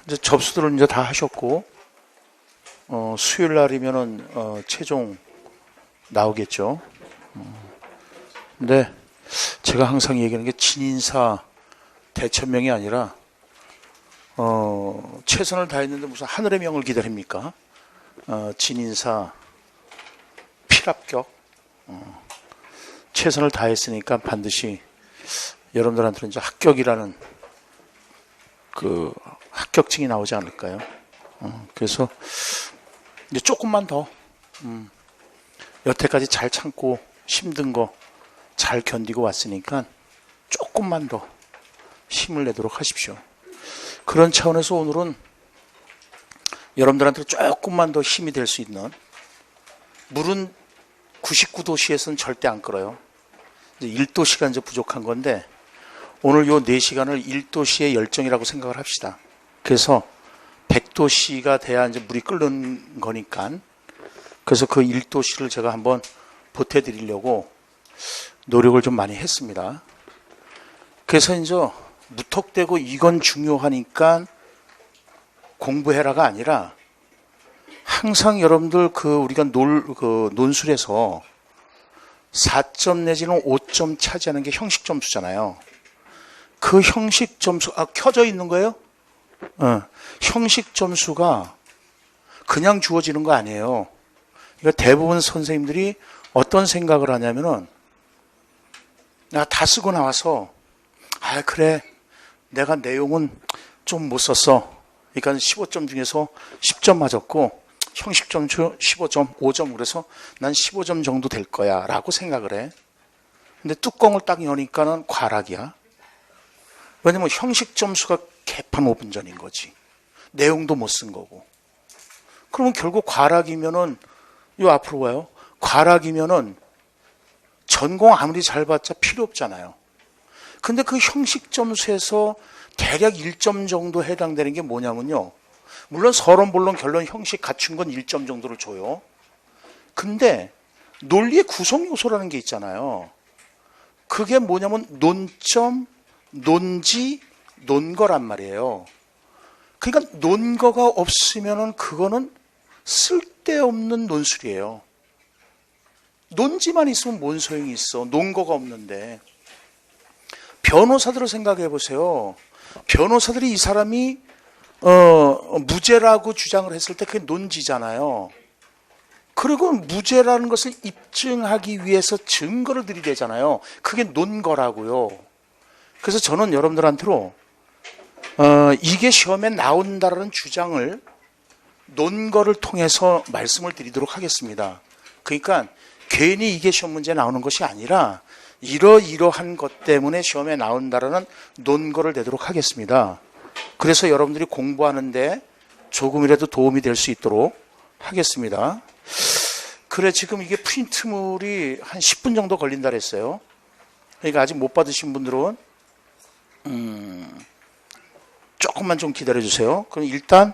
이제 접수들은 이제 다 하셨고, 수요일 날이면은, 최종 나오겠죠. 근데 제가 항상 얘기하는 게 진인사 대천명이 아니라, 최선을 다했는데 무슨 하늘의 명을 기다립니까? 진인사 필합격, 최선을 다했으니까 반드시 여러분들한테는 이제 합격이라는 그 합격증이 나오지 않을까요? 그래서 이제 조금만 더, 여태까지 잘 참고 힘든 거 잘 견디고 왔으니까 조금만 더 힘을 내도록 하십시오. 그런 차원에서 오늘은 여러분들한테 조금만 더 힘이 될 수 있는, 물은 99도시에서는 절대 안 끓어요. 이제 1도시가 이제 부족한 건데, 오늘 요 4시간을 1도시의 열정이라고 생각을 합시다. 그래서 100도시가 돼야 이제 물이 끓는 거니까, 그래서 그 1도시를 제가 한번 보태드리려고 노력을 좀 많이 했습니다. 그래서 이제 무턱대고 이건 중요하니까 공부해라가 아니라, 항상 여러분들 우리가 논술에서 4점 내지는 5점 차지하는 게 형식 점수잖아요. 그 형식 점수, 켜져 있는 거예요? 형식 점수가 그냥 주어지는 거 아니에요. 그러니까 대부분 선생님들이 어떤 생각을 하냐면은, 내가 다 쓰고 나와서, 그래, 내가 내용은 좀 못 썼어. 그러니까 15점 중에서 10점 맞았고, 형식 점수 15점, 5점, 그래서 난 15점 정도 될 거야 라고 생각을 해. 근데 뚜껑을 딱 여니까는 과락이야. 왜냐면 형식 점수가 개판 5분 전인 거지. 내용도 못 쓴 거고. 그러면 결국 과락이면은, 요 앞으로 와요. 과락이면은 전공 아무리 잘 봤자 필요 없잖아요. 근데 그 형식 점수에서 대략 1점 정도 해당되는 게 뭐냐면요. 물론 서론, 본론, 결론, 형식 갖춘 건 1점 정도를 줘요. 근데 논리의 구성 요소라는 게 있잖아요. 그게 뭐냐면 논점, 논지, 논거란 말이에요. 그러니까 논거가 없으면은 그거는 쓸데없는 논술이에요. 논지만 있으면 뭔 소용이 있어. 논거가 없는데. 변호사들을 생각해 보세요. 변호사들이 이 사람이 무죄라고 주장을 했을 때 그게 논지잖아요. 그리고 무죄라는 것을 입증하기 위해서 증거를 들이대잖아요. 그게 논거라고요. 그래서 저는 여러분들한테로 이게 시험에 나온다라는 주장을 논거를 통해서 말씀을 드리도록 하겠습니다. 그러니까 괜히 이게 시험 문제에 나오는 것이 아니라 이러이러한 것 때문에 시험에 나온다라는 논거를 내도록 하겠습니다. 그래서 여러분들이 공부하는데 조금이라도 도움이 될 수 있도록 하겠습니다. 그래, 지금 이게 프린트물이 한 10분 정도 걸린다 그랬어요. 그러니까 아직 못 받으신 분들은 조금만 좀 기다려 주세요. 그럼 일단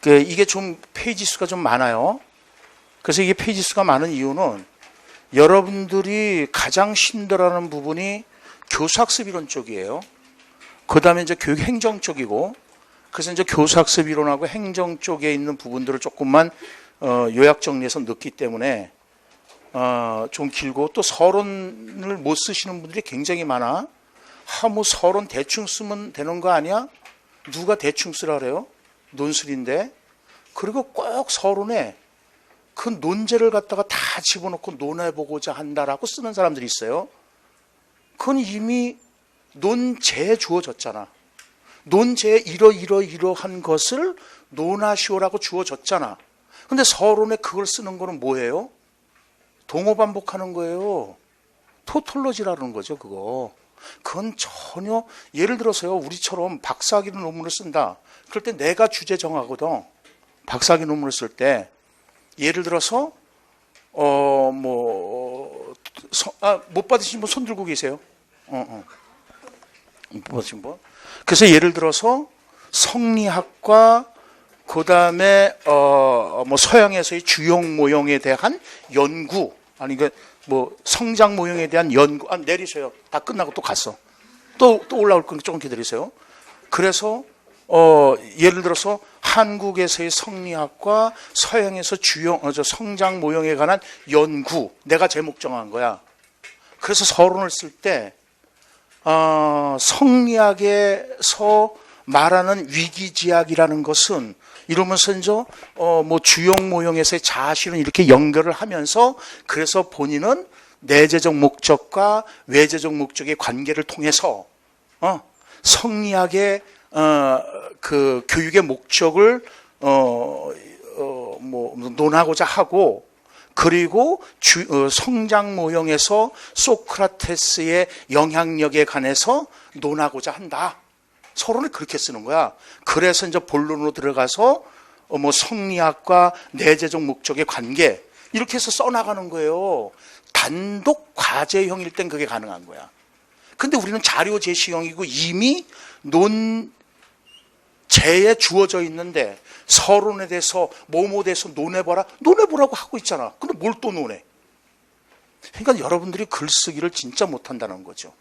이게 좀 페이지 수가 좀 많아요. 그래서 이게 페이지 수가 많은 이유는 여러분들이 가장 힘들어하는 부분이 교수학습 이론 쪽이에요. 그 다음에 이제 교육행정 쪽이고, 그래서 이제 교수학습 이론하고 행정 쪽에 있는 부분들을 조금만 요약 정리해서 넣기 때문에 좀 길고, 또 서론을 못 쓰시는 분들이 굉장히 많아. 뭐 서론 대충 쓰면 되는 거 아니야? 누가 대충 쓰라 그래요? 논술인데. 그리고 꼭 서론에 그 논제를 갖다가 다 집어넣고 논해보고자 한다라고 쓰는 사람들이 있어요. 그건 이미 논제에 주어졌잖아. 논제에 이러한 것을 논하시오라고 주어졌잖아. 근데 서론에 그걸 쓰는 거는 뭐예요? 동어 반복하는 거예요. 토톨로지라는 거죠, 그거. 그건 전혀, 예를 들어서요, 우리처럼 박사학위 논문을 쓴다. 그럴 때 내가 주제 정하거든. 박사학위 논문을 쓸 때. 예를 들어서, 못 받으신 분 손 들고 계세요? 못 받으신 분? 그래서 예를 들어서 성리학과, 그 다음에, 서양에서의 주형 모형에 대한 연구, 아니, 성장 모형에 대한 연구, 내리세요. 다 끝나고 또 갔어. 또 올라올 거니까 조금 기다리세요. 그래서 예를 들어서 한국에서의 성리학과 서양에서 성장 모형에 관한 연구, 내가 제목 정한 거야. 그래서 서론을 쓸 때 성리학에서 말하는 위기지약이라는 것은 이러면서 이제 뭐 주역 모형에서의 자아실은 이렇게 연결을 하면서 그래서 본인은 내재적 목적과 외재적 목적의 관계를 통해서 성리학의 그 교육의 목적을 뭐 논하고자 하고, 그리고 성장 모형에서 소크라테스의 영향력에 관해서 논하고자 한다. 서론을 그렇게 쓰는 거야. 그래서 이제 본론으로 들어가서 뭐 성리학과 내재적 목적의 관계 이렇게 해서 써나가는 거예요. 단독 과제형일 땐 그게 가능한 거야. 근데 우리는 자료 제시형이고 이미 논제에 주어져 있는데 서론에 대해서 뭐뭐에 대해서 논해보라고 하고 있잖아. 근데 뭘 또 논해? 그러니까 여러분들이 글쓰기를 진짜 못한다는 거죠.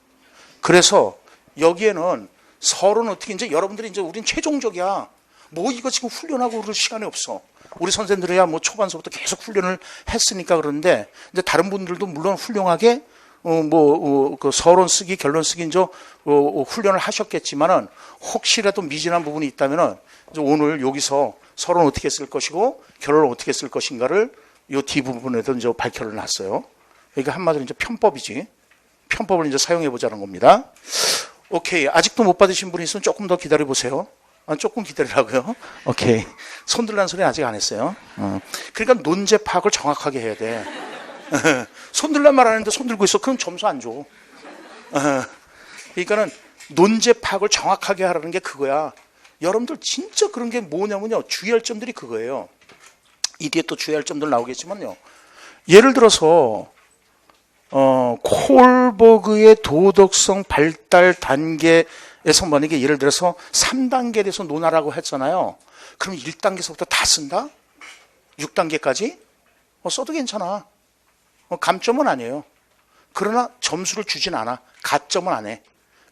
그래서 여기에는 서론 어떻게 이제 여러분들이 이제 우린 최종적이야. 뭐 이거 지금 훈련하고 그럴 시간이 없어. 우리 선생들이야 뭐 초반서부터 계속 훈련을 했으니까. 그런데 이제 다른 분들도 물론 훌륭하게 그 서론 쓰기, 결론 쓰기 이제 훈련을 하셨겠지만은 혹시라도 미진한 부분이 있다면은 이제 오늘 여기서 서론 어떻게 쓸 것이고 결론을 어떻게 쓸 것인가를 이 뒷부분에도 이제 발표를 놨어요. 그러니까 한마디로 이제 편법이지. 편법을 이제 사용해 보자는 겁니다. 오케이. 아직도 못 받으신 분이 있으면 조금 더 기다려 보세요. 조금 기다리라고요. 오케이. 손들라는 소리 아직 안 했어요. 그러니까 논제 파악을 정확하게 해야 돼. 손들란 말 안 했는데 손들고 있어. 그럼 점수 안 줘. 그러니까는 논제 파악을 정확하게 하라는 게 그거야. 여러분들 진짜 그런 게 뭐냐면요. 주의할 점들이 그거예요. 이 뒤에 또 주의할 점들 나오겠지만요. 예를 들어서 콜버그의 도덕성 발달 단계에서 만약에 예를 들어서 3단계에 대해서 논하라고 했잖아요. 그럼 1단계에서부터 다 쓴다? 6단계까지? 써도 괜찮아. 감점은 아니에요. 그러나 점수를 주진 않아. 가점은 안 해.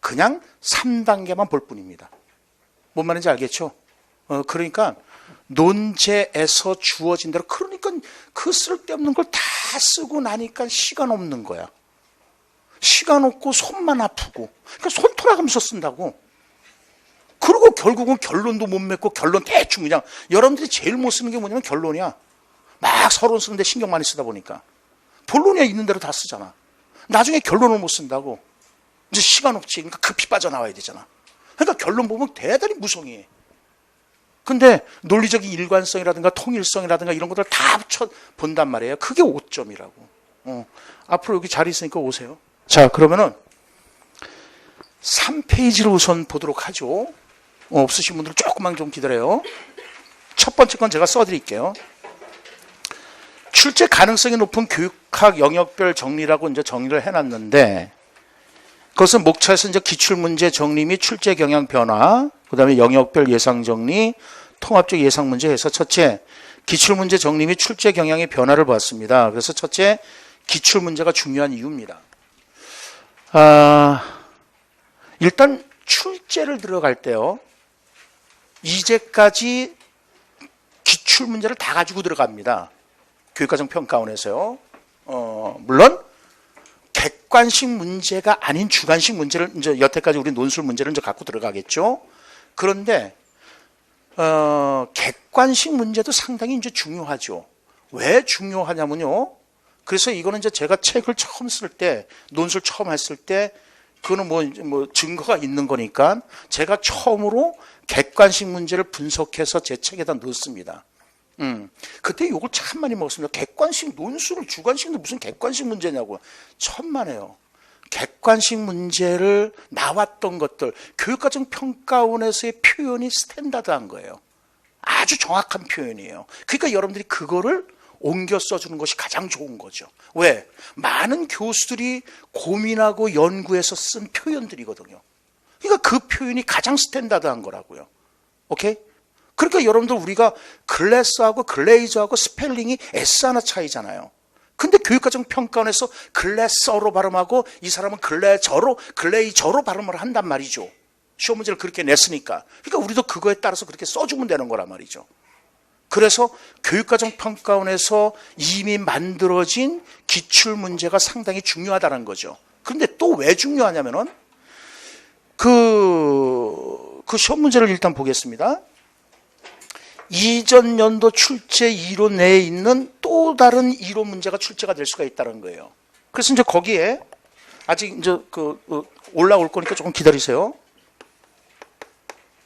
그냥 3단계만 볼 뿐입니다. 뭔 말인지 알겠죠? 그러니까 논제에서 주어진 대로, 그러니까 그 쓸데없는 걸 다 쓰고 나니까 시간 없는 거야. 시간 없고 손만 아프고. 그러니까 손 돌아가면서 쓴다고. 그리고 결국은 결론도 못 맺고 결론 대충 그냥. 여러분들이 제일 못 쓰는 게 뭐냐면 결론이야. 막 서론 쓰는데 신경 많이 쓰다 보니까. 본론에 있는 대로 다 쓰잖아. 나중에 결론을 못 쓴다고. 이제 시간 없지. 그러니까 급히 빠져나와야 되잖아. 그러니까 결론 보면 대단히 무성의해. 근데 논리적인 일관성이라든가 통일성이라든가 이런 것들 다 합쳐 본단 말이에요. 그게 5점이라고. 앞으로 여기 자리 있으니까 오세요. 자, 그러면은 3페이지를 우선 보도록 하죠. 없으신 분들은 조금만 좀 기다려요. 첫 번째 건 제가 써드릴게요. 출제 가능성이 높은 교육학 영역별 정리라고 이제 정리를 해놨는데, 그것은 목차에서 이제 기출문제 정리 및 출제 경향 변화, 그 다음에 영역별 예상 정리, 통합적 예상 문제 해서 첫째, 기출문제 정리 및 출제 경향의 변화를 보았습니다. 그래서 첫째, 기출문제가 중요한 이유입니다. 일단 출제를 들어갈 때요, 이제까지 기출문제를 다 가지고 들어갑니다. 교육과정 평가원에서요. 물론 객관식 문제가 아닌 주관식 문제를 이제 여태까지 우리 논술 문제를 이제 갖고 들어가겠죠. 그런데 객관식 문제도 상당히 이제 중요하죠. 왜 중요하냐면요. 그래서 이거는 이제 제가 책을 처음 쓸 때, 논술 처음 했을 때, 그거는 뭐 증거가 있는 거니까 제가 처음으로 객관식 문제를 분석해서 제 책에다 넣었습니다. 그때 욕을 참 많이 먹었습니다. 객관식 논술을 주관식인데 무슨 객관식 문제냐고. 천만에요. 객관식 문제를 나왔던 것들, 교육과정 평가원에서의 표현이 스탠다드한 거예요. 아주 정확한 표현이에요. 그러니까 여러분들이 그거를 옮겨 써주는 것이 가장 좋은 거죠. 왜? 많은 교수들이 고민하고 연구해서 쓴 표현들이거든요. 그러니까 그 표현이 가장 스탠다드한 거라고요. 오케이? 그러니까 여러분들 우리가 글래스하고 글레이저하고 스펠링이 S 하나 차이잖아요. 근데 교육과정 평가원에서 글래서로 발음하고 이 사람은 글레이저로 발음을 한단 말이죠. 시험 문제를 그렇게 냈으니까. 그러니까 우리도 그거에 따라서 그렇게 써주면 되는 거란 말이죠. 그래서 교육과정평가원에서 이미 만들어진 기출문제가 상당히 중요하다는 거죠. 그런데 또 왜 중요하냐면은 그 시험 문제를 일단 보겠습니다. 이전 연도 출제 이론 내에 있는 또 다른 이론 문제가 출제가 될 수가 있다는 거예요. 그래서 이제 거기에 아직 이제 올라올 거니까 조금 기다리세요.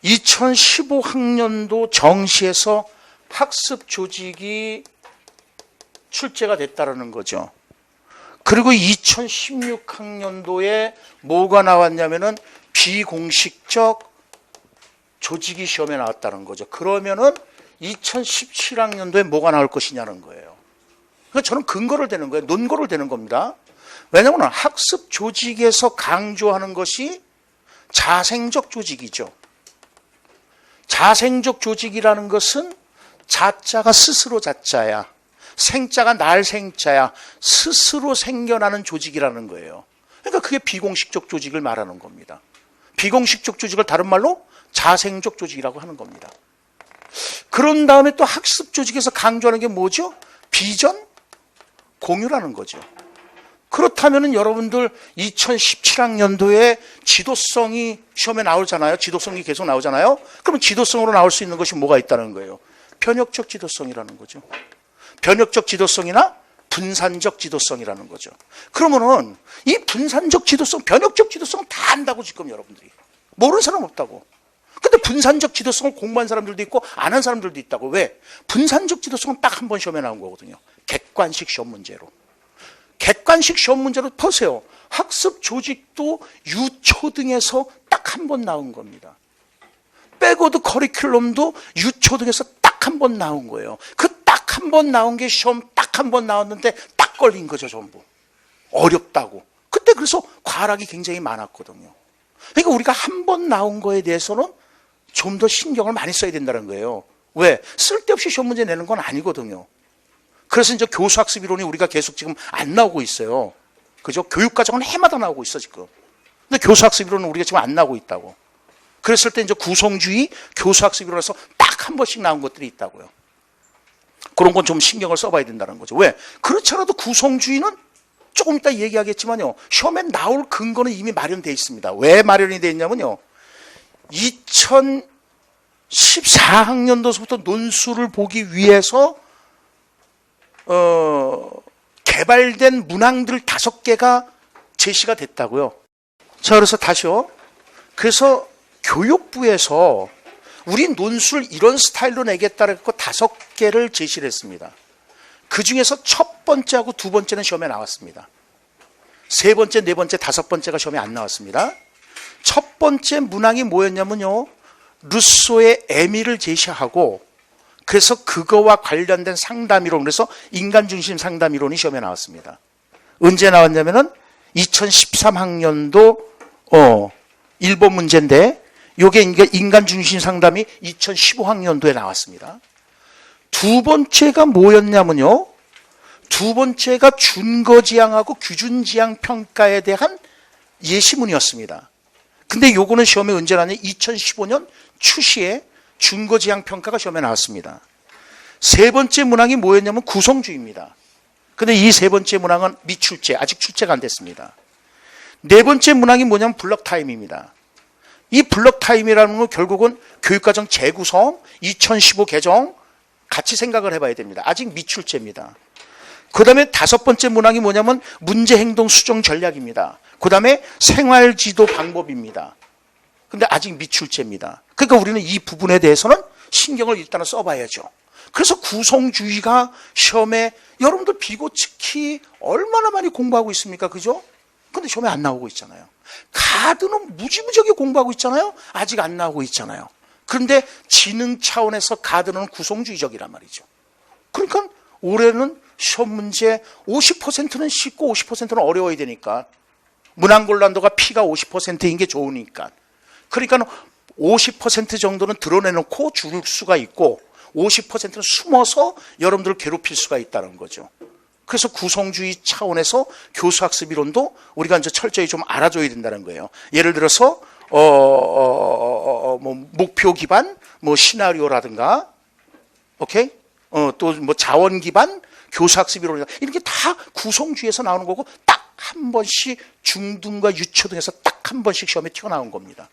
2015학년도 정시에서 학습 조직이 출제가 됐다는 거죠. 그리고 2016학년도에 뭐가 나왔냐면은 비공식적 조직이 시험에 나왔다는 거죠. 그러면은 2017학년도에 뭐가 나올 것이냐는 거예요. 그러니까 저는 근거를 대는 거예요. 논거를 대는 겁니다. 왜냐하면 학습 조직에서 강조하는 것이 자생적 조직이죠. 자생적 조직이라는 것은 자자가 스스로 자자야. 생자가 날 생자야. 스스로 생겨나는 조직이라는 거예요. 그러니까 그게 비공식적 조직을 말하는 겁니다. 비공식적 조직을 다른 말로 자생적 조직이라고 하는 겁니다. 그런 다음에 또 학습 조직에서 강조하는 게 뭐죠? 비전 공유라는 거죠. 그렇다면 여러분들 2017학년도에 지도성이 시험에 나오잖아요. 지도성이 계속 나오잖아요. 그러면 지도성으로 나올 수 있는 것이 뭐가 있다는 거예요? 변혁적 지도성이라는 거죠. 변혁적 지도성이나 분산적 지도성이라는 거죠. 그러면은 이 분산적 지도성, 변혁적 지도성 다 안다고 지금 여러분들이. 모르는 사람 없다고. 근데 분산적 지도성을 공부한 사람들도 있고 안 한 사람들도 있다고. 왜? 분산적 지도성은 딱 한 번 시험에 나온 거거든요. 객관식 시험 문제로. 객관식 시험 문제로 보세요. 학습 조직도 유초등에서 딱 한 번 나온 겁니다. 백워드 커리큘럼도 유초등에서 딱 한 번 나온 거예요. 그 딱 한 번 나온 게 시험 딱 한 번 나왔는데 딱 걸린 거죠, 전부. 어렵다고. 그때 그래서 과락이 굉장히 많았거든요. 그러니까 우리가 한 번 나온 거에 대해서는 좀 더 신경을 많이 써야 된다는 거예요. 왜? 쓸데없이 시험 문제 내는 건 아니거든요. 그래서 이제 교수학습 이론이 우리가 계속 지금 안 나오고 있어요. 그죠? 교육과정은 해마다 나오고 있어, 지금. 근데 교수학습 이론은 우리가 지금 안 나오고 있다고. 그랬을 때 이제 구성주의, 교수학습 이론에서 딱 한 번씩 나온 것들이 있다고요. 그런 건 좀 신경을 써봐야 된다는 거죠. 왜? 그렇지 않아도 구성주의는 조금 이따 얘기하겠지만요. 시험에 나올 근거는 이미 마련되어 있습니다. 왜 마련이 되어 있냐면요. 2014학년도서부터 논술을 보기 위해서 개발된 문항들 5개가 제시가 됐다고요. 자, 그래서 다시요. 그래서 교육부에서 우리 논술 이런 스타일로 내겠다고 5개를 제시를 했습니다. 그 중에서 첫 번째하고 두 번째는 시험에 나왔습니다. 세 번째, 네 번째, 다섯 번째가 시험에 안 나왔습니다. 첫 번째 문항이 뭐였냐면요. 루소의 애미를 제시하고 그래서 그거와 관련된 상담이론, 그래서 인간중심 상담이론이 시험에 나왔습니다. 언제 나왔냐면은 2013학년도 1번 문제인데 요게 인간중심 상담이 2015학년도에 나왔습니다. 두 번째가 뭐였냐면요. 두 번째가 준거지향하고 규준지향 평가에 대한 예시문이었습니다. 근데 요거는 시험에 언제 나왔냐? 2015년 추시에 준거지향 평가가 시험에 나왔습니다. 세 번째 문항이 뭐였냐면 구성주의입니다. 근데 이 세 번째 문항은 미출제, 아직 출제가 안 됐습니다. 네 번째 문항이 뭐냐면 블럭타임입니다. 이 블럭타임이라는 건 결국은 교육과정 재구성, 2015 개정 같이 생각을 해봐야 됩니다. 아직 미출제입니다. 그 다음에 다섯 번째 문항이 뭐냐면 문제행동 수정 전략입니다. 그 다음에 생활지도 방법입니다. 근데 아직 미출제입니다. 그러니까 우리는 이 부분에 대해서는 신경을 일단은 써봐야죠. 그래서 구성주의가 시험에 여러분들 비고치키 얼마나 많이 공부하고 있습니까? 그죠? 근데 시험에 안 나오고 있잖아요. 가드는 무지무지하게 공부하고 있잖아요. 아직 안 나오고 있잖아요. 그런데 지능 차원에서 가드는 구성주의적이란 말이죠. 그러니까 올해는 시험 문제 50%는 쉽고 50%는 어려워야 되니까 문항곤란도가 P가 50%인 게 좋으니까 그러니까 50% 정도는 드러내놓고 줄 수가 있고 50%는 숨어서 여러분들을 괴롭힐 수가 있다는 거죠. 그래서 구성주의 차원에서 교수학습 이론도 우리가 이제 철저히 좀 알아줘야 된다는 거예요. 예를 들어서 뭐 목표 기반, 뭐 시나리오라든가, 오케이? 또 뭐 자원 기반, 교사학습 이론 이렇게 다 구성주의에서 나오는 거고 딱 한 번씩 중등과 유초등에서 딱 한 번씩 시험에 튀어나온 겁니다.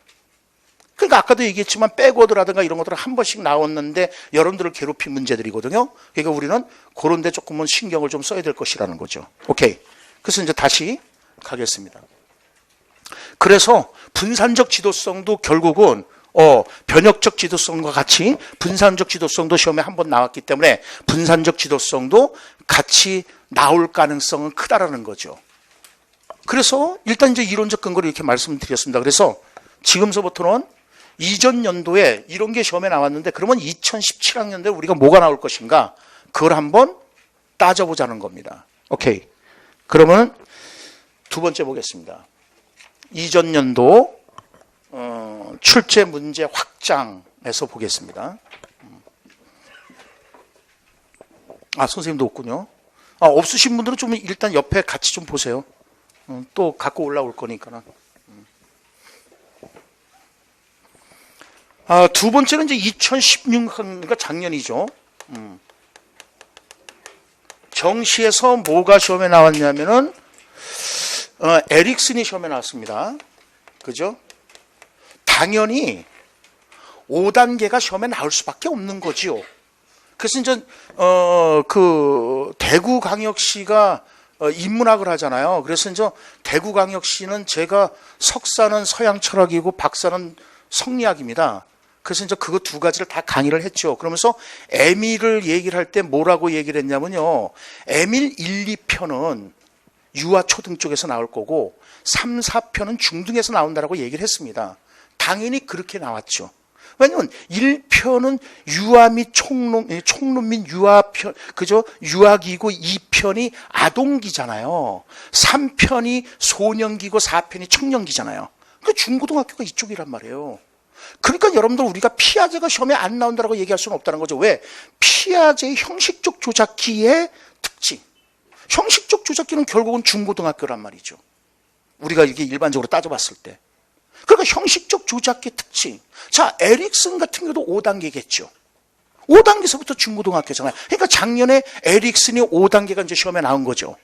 그러니까 아까도 얘기했지만 백워드라든가 이런 것들은 한 번씩 나왔는데 여러분들을 괴롭힌 문제들이거든요. 그러니까 우리는 그런 데 조금은 신경을 좀 써야 될 것이라는 거죠. 오케이. 그래서 이제 다시 가겠습니다. 그래서 분산적 지도성도 결국은 변혁적 지도성과 같이 분산적 지도성도 시험에 한 번 나왔기 때문에 분산적 지도성도 같이 나올 가능성은 크다라는 거죠. 그래서 일단 이제 이론적 근거를 이렇게 말씀드렸습니다. 그래서 지금서부터는 이전 연도에 이런 게 시험에 나왔는데 그러면 2017학년도에 우리가 뭐가 나올 것인가 그걸 한번 따져보자는 겁니다. 오케이. 그러면 두 번째 보겠습니다. 이전 연도 출제 문제 확장에서 보겠습니다. 선생님도 없군요. 없으신 분들은 좀 일단 옆에 같이 좀 보세요. 또 갖고 올라올 거니까. 두 번째는 이제 2016, 그러니까 작년이죠. 정시에서 뭐가 시험에 나왔냐면은, 에릭슨이 시험에 나왔습니다. 그죠? 당연히 5단계가 시험에 나올 수밖에 없는 거지요. 그래서 이제, 대구광역시가 인문학을 하잖아요. 그래서 이제 대구광역시는 제가 석사는 서양 철학이고 박사는 성리학입니다. 그래서 이제 그거 두 가지를 다 강의를 했죠. 그러면서 에밀을 얘기를 할 때 뭐라고 얘기를 했냐면요. 에밀 1, 2편은 유아 초등 쪽에서 나올 거고 3, 4편은 중등에서 나온다라고 얘기를 했습니다. 당연히 그렇게 나왔죠. 왜냐면 1편은 유아 및 총론 및 유아편, 그죠? 유아기고 2편이 아동기잖아요. 3편이 소년기고 4편이 청년기잖아요. 그 중고등학교가 이쪽이란 말이에요. 그러니까 여러분들 우리가 피아제가 시험에 안 나온다고 얘기할 수는 없다는 거죠. 왜? 피아제의 형식적 조작기의 특징. 형식적 조작기는 결국은 중고등학교란 말이죠. 우리가 이게 일반적으로 따져봤을 때. 그러니까 형식적 조작기 특징. 자, 에릭슨 같은 경우도 5단계겠죠. 5단계에서부터 중고등학교잖아요. 그러니까 작년에 에릭슨이 5단계가 이제 시험에 나온 거죠.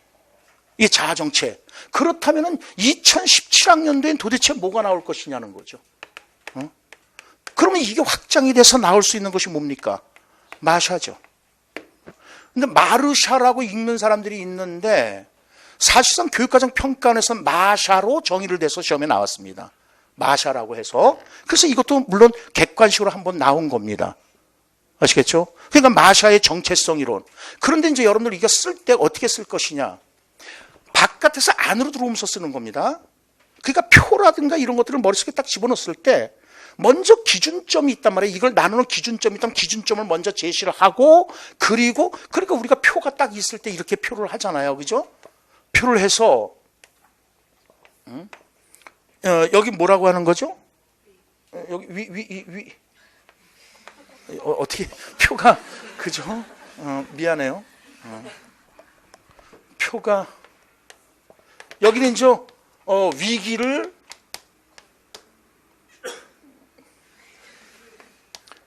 이 자아정책. 그렇다면은 2017학년도엔 도대체 뭐가 나올 것이냐는 거죠. 그러면 이게 확장이 돼서 나올 수 있는 것이 뭡니까? 마샤죠. 근데 마르샤라고 읽는 사람들이 있는데 사실상 교육과정 평가원에서 마샤로 정의를 돼서 시험에 나왔습니다. 마샤라고 해서. 그래서 이것도 물론 객관식으로 한번 나온 겁니다. 아시겠죠? 그러니까 마샤의 정체성 이론. 그런데 이제 여러분들 이거 쓸 때 어떻게 쓸 것이냐. 바깥에서 안으로 들어오면서 쓰는 겁니다. 그러니까 표라든가 이런 것들을 머릿속에 딱 집어넣었을 때 먼저 기준점이 있단 말이에요. 이걸 나누는 기준점이 있다면 기준점을 먼저 제시를 하고 그리고 그러니까 우리가 표가 딱 있을 때 이렇게 표를 하잖아요. 그죠? 표를 해서 여기 뭐라고 하는 거죠? 여기 위 어떻게 표가 그죠? 미안해요. 표가 여기는 이제 위기를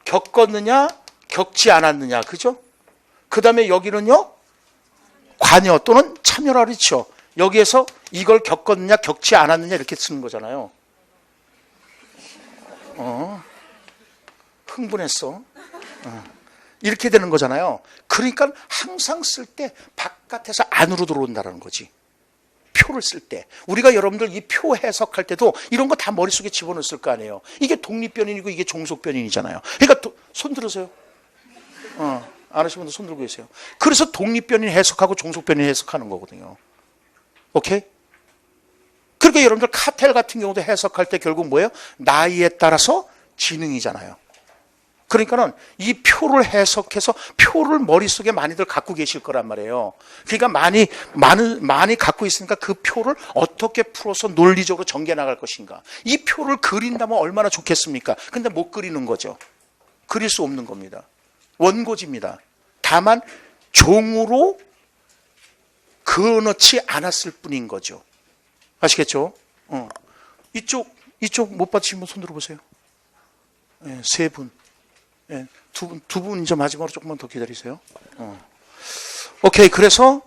겪었느냐 겪지 않았느냐 그죠? 그 다음에 여기는요 관여 또는 참여라 그렇죠. 여기에서 이걸 겪었느냐 겪지 않았느냐 이렇게 쓰는 거잖아요. 흥분했어. 이렇게 되는 거잖아요. 그러니까 항상 쓸 때 바깥에서 안으로 들어온다는 거지. 표를 쓸 때. 우리가 여러분들 이 표 해석할 때도 이런 거 다 머릿속에 집어넣었을 거 아니에요. 이게 독립변인이고 이게 종속변인이잖아요. 그러니까 손 들으세요. 안 하시는 분들 손 들고 계세요. 그래서 독립변인 해석하고 종속변인 해석하는 거거든요. 오케이? 그러니까 여러분들 카텔 같은 경우도 해석할 때 결국 뭐예요? 나이에 따라서 지능이잖아요. 그러니까는 이 표를 해석해서 표를 머릿속에 많이들 갖고 계실 거란 말이에요. 그러니까 많이 갖고 있으니까 그 표를 어떻게 풀어서 논리적으로 전개 나갈 것인가. 이 표를 그린다면 얼마나 좋겠습니까? 근데 못 그리는 거죠. 그릴 수 없는 겁니다. 원고지입니다. 다만 종으로 그어넣지 않았을 뿐인 거죠. 아시겠죠? 이쪽 못 받으신 분 손 들어보세요. 예, 세 분. 예, 두 분 이제 마지막으로 조금만 더 기다리세요. 오케이. 그래서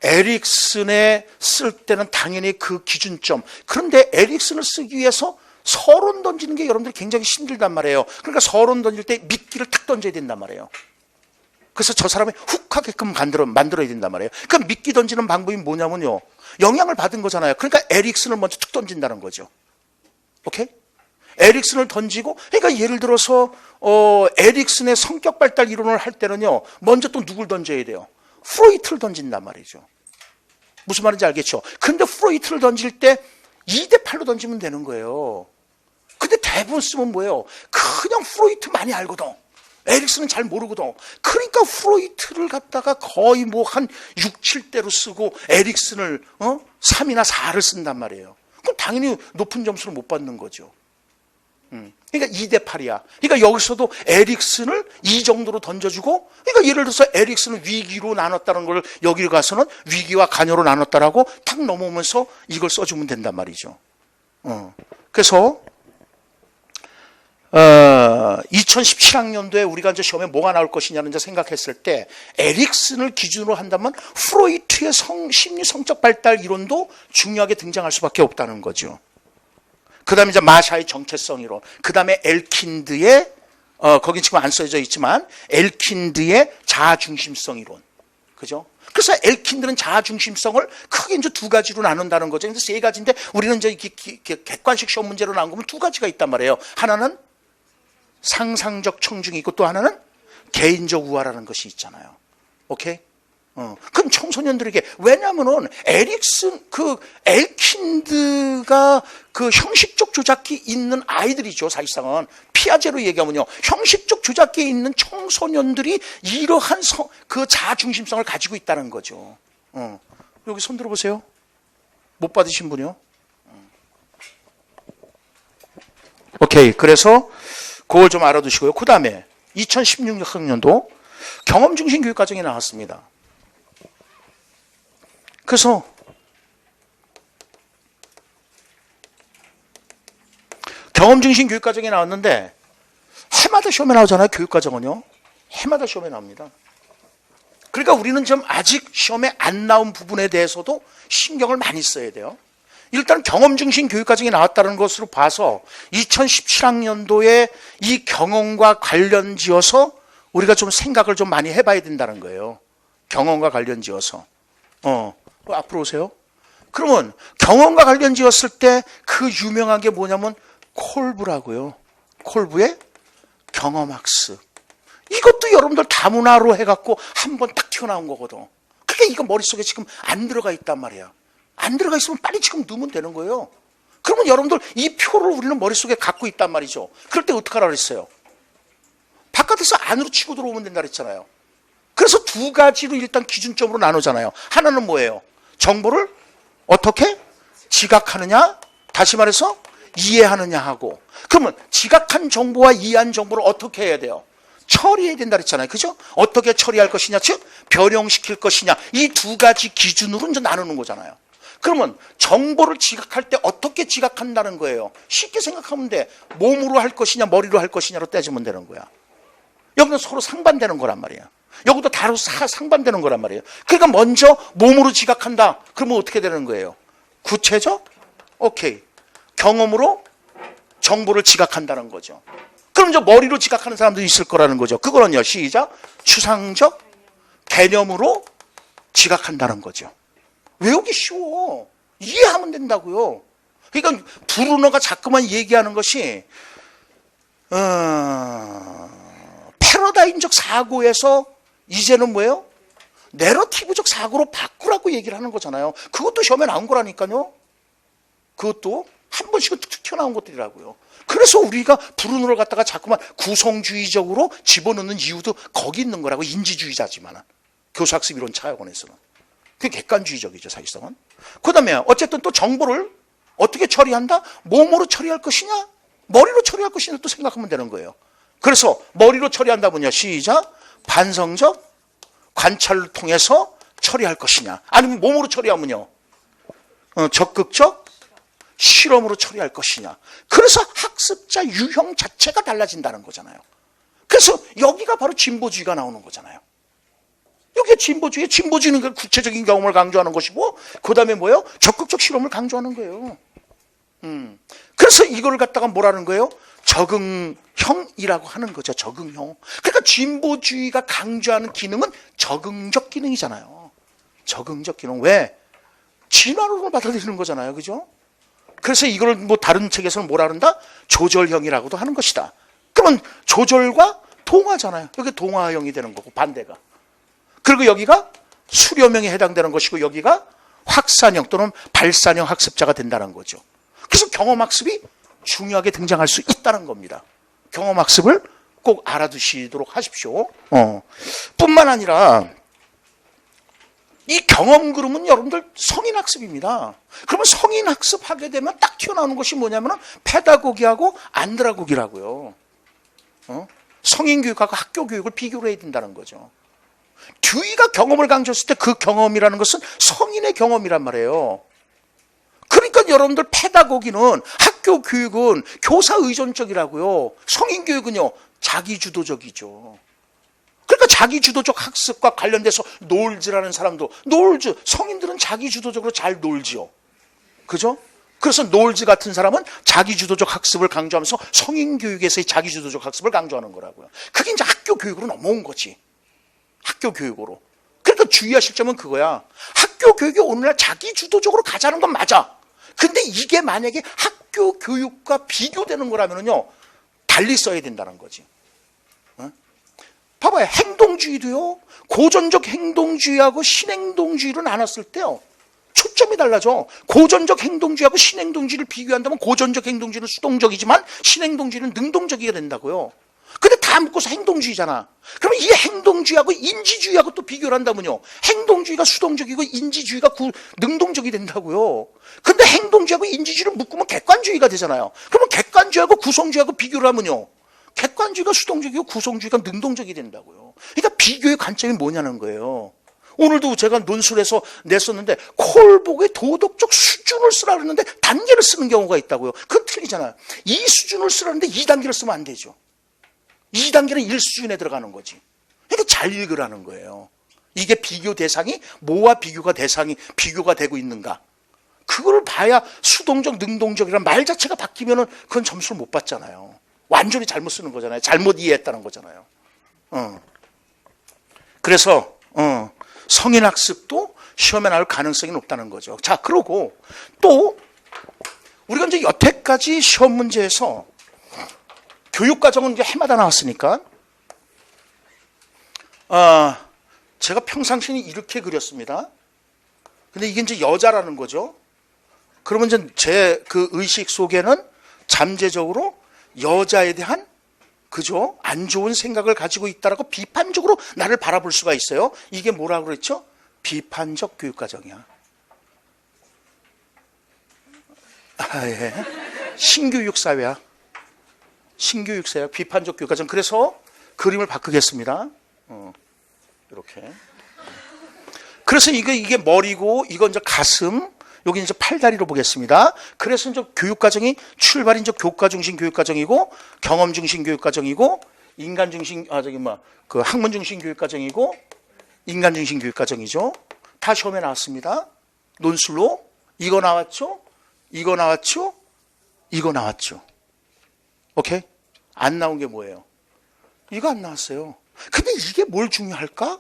에릭슨에 쓸 때는 당연히 그 기준점. 그런데 에릭슨을 쓰기 위해서 서론 던지는 게 여러분들이 굉장히 힘들단 말이에요. 그러니까 서론 던질 때 미끼를 탁 던져야 된단 말이에요. 그래서 저 사람이 훅 하게끔 만들어야 된단 말이에요. 그러니까 미끼 던지는 방법이 뭐냐면요. 영향을 받은 거잖아요. 그러니까 에릭슨을 먼저 툭 던진다는 거죠. 오케이? 에릭슨을 던지고, 그러니까 예를 들어서 에릭슨의 성격 발달 이론을 할 때는요, 먼저 또 누굴 던져야 돼요? 프로이트를 던진단 말이죠. 무슨 말인지 알겠죠? 근데 프로이트를 던질 때 2대 8로 던지면 되는 거예요. 근데 대부분 쓰면 뭐예요? 그냥 프로이트 많이 알거든. 에릭슨은 잘 모르거든. 그러니까 프로이트를 갖다가 거의 뭐 한 6, 7대로 쓰고 에릭슨을 3이나 4를 쓴단 말이에요. 그럼 당연히 높은 점수를 못 받는 거죠. 그러니까 2대 8이야. 그러니까 여기서도 에릭슨을 이 정도로 던져주고, 그러니까 예를 들어서 에릭슨을 위기로 나눴다는 걸 여기 가서는 위기와 관여로 나눴다라고 탁 넘어오면서 이걸 써주면 된단 말이죠. 그래서 2017학년도에 우리가 이제 시험에 뭐가 나올 것이냐는 이제 생각했을 때 에릭슨을 기준으로 한다면 프로이트의 심리 성적 발달 이론도 중요하게 등장할 수밖에 없다는 거죠. 그 다음에 이제 마샤의 정체성 이론, 그 다음에 엘킨드의, 거긴 지금 안 써져 있지만, 엘킨드의 자아중심성 이론. 그죠? 그래서 엘킨드는 자아중심성을 크게 이제 두 가지로 나눈다는 거죠. 그래서 세 가지인데, 우리는 이제 객관식 시험 문제로 나온 거면 두 가지가 있단 말이에요. 하나는 상상적 청중이 있고 또 하나는 개인적 우화라는 것이 있잖아요. 오케이? 그럼 청소년들에게, 왜냐면은 엘킨드가 그 형식적 조작기 있는 아이들이죠, 사실상은. 피아제로 얘기하면요. 형식적 조작기에 있는 청소년들이 이러한 그 자아중심성을 가지고 있다는 거죠. 여기 손 들어보세요. 못 받으신 분이요? 오케이. 그래서 그걸 좀 알아두시고요. 그 다음에 2016학년도 경험중심 교육과정이 나왔습니다. 그래서 경험중심 교육과정이 나왔는데 해마다 시험에 나오잖아요. 교육과정은요. 해마다 시험에 나옵니다. 그러니까 우리는 좀 아직 시험에 안 나온 부분에 대해서도 신경을 많이 써야 돼요. 일단 경험중심 교육과정이 나왔다는 것으로 봐서 2017학년도에 이 경험과 관련 지어서 우리가 좀 생각을 좀 많이 해봐야 된다는 거예요. 경험과 관련 지어서. 앞으로 오세요. 그러면 경험과 관련 지었을 때 그 유명한 게 뭐냐면 콜브라고요. 콜브의 경험학습. 이것도 여러분들 다문화로 해갖고 한번 딱 튀어나온 거거든. 그게 이거 머릿속에 지금 안 들어가 있단 말이야. 안 들어가 있으면 빨리 지금 넣으면 되는 거예요. 그러면 여러분들 이 표를 우리는 머릿속에 갖고 있단 말이죠. 그럴 때 어떡하라 그랬어요? 바깥에서 안으로 치고 들어오면 된다 그랬잖아요. 그래서 두 가지로 일단 기준점으로 나누잖아요. 하나는 뭐예요? 정보를 어떻게 지각하느냐, 다시 말해서 이해하느냐 하고, 그러면 지각한 정보와 이해한 정보를 어떻게 해야 돼요? 처리해야 된다 그랬잖아요. 그죠? 어떻게 처리할 것이냐, 즉 변형시킬 것이냐, 이 두 가지 기준으로 이제 나누는 거잖아요. 그러면 정보를 지각할 때 어떻게 지각한다는 거예요? 쉽게 생각하면 돼. 몸으로 할 것이냐 머리로 할 것이냐로 따지면 되는 거야. 여기는 서로 상반되는 거란 말이야. 여기도 다로 상반되는 거란 말이에요. 그러니까 먼저 몸으로 지각한다. 그러면 어떻게 되는 거예요? 구체적? 오케이. 경험으로 정보를 지각한다는 거죠. 그럼 이제 머리로 지각하는 사람도 있을 거라는 거죠. 그거는요, 시작. 추상적 개념으로 지각한다는 거죠. 외우기 쉬워. 이해하면 된다고요. 그러니까 브루너가 자꾸만 얘기하는 것이 패러다임적 사고에서 이제는 뭐예요? 내러티브적 사고로 바꾸라고 얘기를 하는 거잖아요. 그것도 시험에 나온 거라니까요. 그것도 한 번씩은 툭툭 튀어나온 것들이라고요. 그래서 우리가 브루너를 갖다가 자꾸만 구성주의적으로 집어넣는 이유도 거기 있는 거라고. 인지주의자지만 교수학습 이론 차원에서는. 그게 객관주의적이죠, 사실상은. 그 다음에 어쨌든 또 정보를 어떻게 처리한다? 몸으로 처리할 것이냐? 머리로 처리할 것이냐 또 생각하면 되는 거예요. 그래서 머리로 처리한다면요, 시작. 반성적 관찰을 통해서 처리할 것이냐? 아니면 몸으로 처리하면요, 적극적 실험으로 처리할 것이냐. 그래서 학습자 유형 자체가 달라진다는 거잖아요. 그래서 여기가 바로 진보주의가 나오는 거잖아요. 여기가 진보주의는 그 구체적인 경험을 강조하는 것이고, 그 다음에 뭐예요? 적극적 실험을 강조하는 거예요. 그래서 이걸 갖다가 뭐라는 거예요? 적응형이라고 하는 거죠. 적응형. 그러니까 진보주의가 강조하는 기능은 적응적 기능이잖아요. 적응적 기능. 왜? 진화론을 받아들이는 거잖아요. 그죠? 그래서 이걸 뭐 다른 책에서는 뭐라 그런다? 조절형이라고도 하는 것이다. 그러면 조절과 동화잖아요. 여기 동화형이 되는 거고, 반대가. 그리고 여기가 수렴형에 해당되는 것이고, 여기가 확산형 또는 발산형 학습자가 된다는 거죠. 그래서 경험학습이 중요하게 등장할 수 있다는 겁니다. 경험학습을 꼭 알아두시도록 하십시오. 뿐만 아니라 이 경험 그룹은 여러분들 성인학습입니다. 그러면 성인학습하게 되면 딱 튀어나오는 것이 뭐냐면 페다고기하고 안드라고기라고요. 성인교육하고 학교교육을 비교를 해야 된다는 거죠. 듀이가 경험을 강조했을 때 그 경험이라는 것은 성인의 경험이란 말이에요. 그러니까 여러분들 페다고기는 학교 교육은 교사 의존적이라고요. 성인 교육은요 자기주도적이죠. 그러니까 자기주도적 학습과 관련돼서 놀즈라는 사람도 놀즈 성인들은 자기주도적으로 잘 놀지요. 그죠? 그래서 놀즈 같은 사람은 자기주도적 학습을 강조하면서 성인 교육에서의 자기주도적 학습을 강조하는 거라고요. 그게 이제 학교 교육으로 넘어온 거지. 학교 교육으로. 그러니까 주의하실 점은 그거야. 학교 교육이 오늘날 자기주도적으로 가자는 건 맞아. 근데 이게 만약에 학교 교육과 비교되는 거라면요 달리 써야 된다는 거지. 봐봐요. 행동주의도요. 고전적 행동주의하고 신행동주의를 나눴을 때요. 초점이 달라져. 고전적 행동주의하고 신행동주의를 비교한다면 고전적 행동주의는 수동적이지만 신행동주의는 능동적이게 된다고요. 근데 다 묶어서 행동주의잖아. 그러면 이 행동주의하고 인지주의하고 또 비교를 한다면요. 행동주의가 수동적이고 인지주의가 능동적이 된다고요. 근데 행동주의하고 인지주의를 묶으면 객관주의가 되잖아요. 그러면 객관주의하고 구성주의하고 비교를 하면요. 객관주의가 수동적이고 구성주의가 능동적이 된다고요. 그러니까 비교의 관점이 뭐냐는 거예요. 오늘도 제가 논술에서 냈었는데 콜복의 도덕적 수준을 쓰라 그랬는데 단계를 쓰는 경우가 있다고요. 그건 틀리잖아요. 이 수준을 쓰라는데 2단계를 쓰면 안 되죠. 2단계는 1수준에 들어가는 거지. 그러니까 잘 읽으라는 거예요. 이게 비교 대상이 뭐와 비교가 되고 있는가. 그걸 봐야 수동적, 능동적이란 말 자체가 바뀌면은 그건 점수를 못 받잖아요. 완전히 잘못 쓰는 거잖아요. 잘못 이해했다는 거잖아요. 그래서 성인학습도 시험에 나올 가능성이 높다는 거죠. 자, 그러고 또 우리가 이제 여태까지 시험 문제에서 교육과정은 이제 해마다 나왔으니까 제가 평상시에 이렇게 그렸습니다. 근데 이게 이제 여자라는 거죠. 그러면 이제 제 그 의식 속에는 잠재적으로 여자에 대한 그죠? 안 좋은 생각을 가지고 있다라고 비판적으로 나를 바라볼 수가 있어요. 이게 뭐라고 그랬죠? 비판적 교육과정이야. 예. 신교육사회야. 신교육사회, 비판적 교육과정. 그래서 그림을 바꾸겠습니다. 이렇게. 그래서 이게 머리고, 이건 이제 가슴, 여기 이제 팔다리로 보겠습니다. 그래서 이제 교육과정이 출발이 이제 교과 중심 교육과정이고, 경험 중심 교육과정이고, 인간 중심, 그 학문 중심 교육과정이고, 인간 중심 교육과정이죠. 다 시험에 나왔습니다. 논술로. 이거 나왔죠? 이거 나왔죠? 이거 나왔죠? 오케이? 안 나온 게 뭐예요? 이거 안 나왔어요. 근데 이게 뭘 중요할까?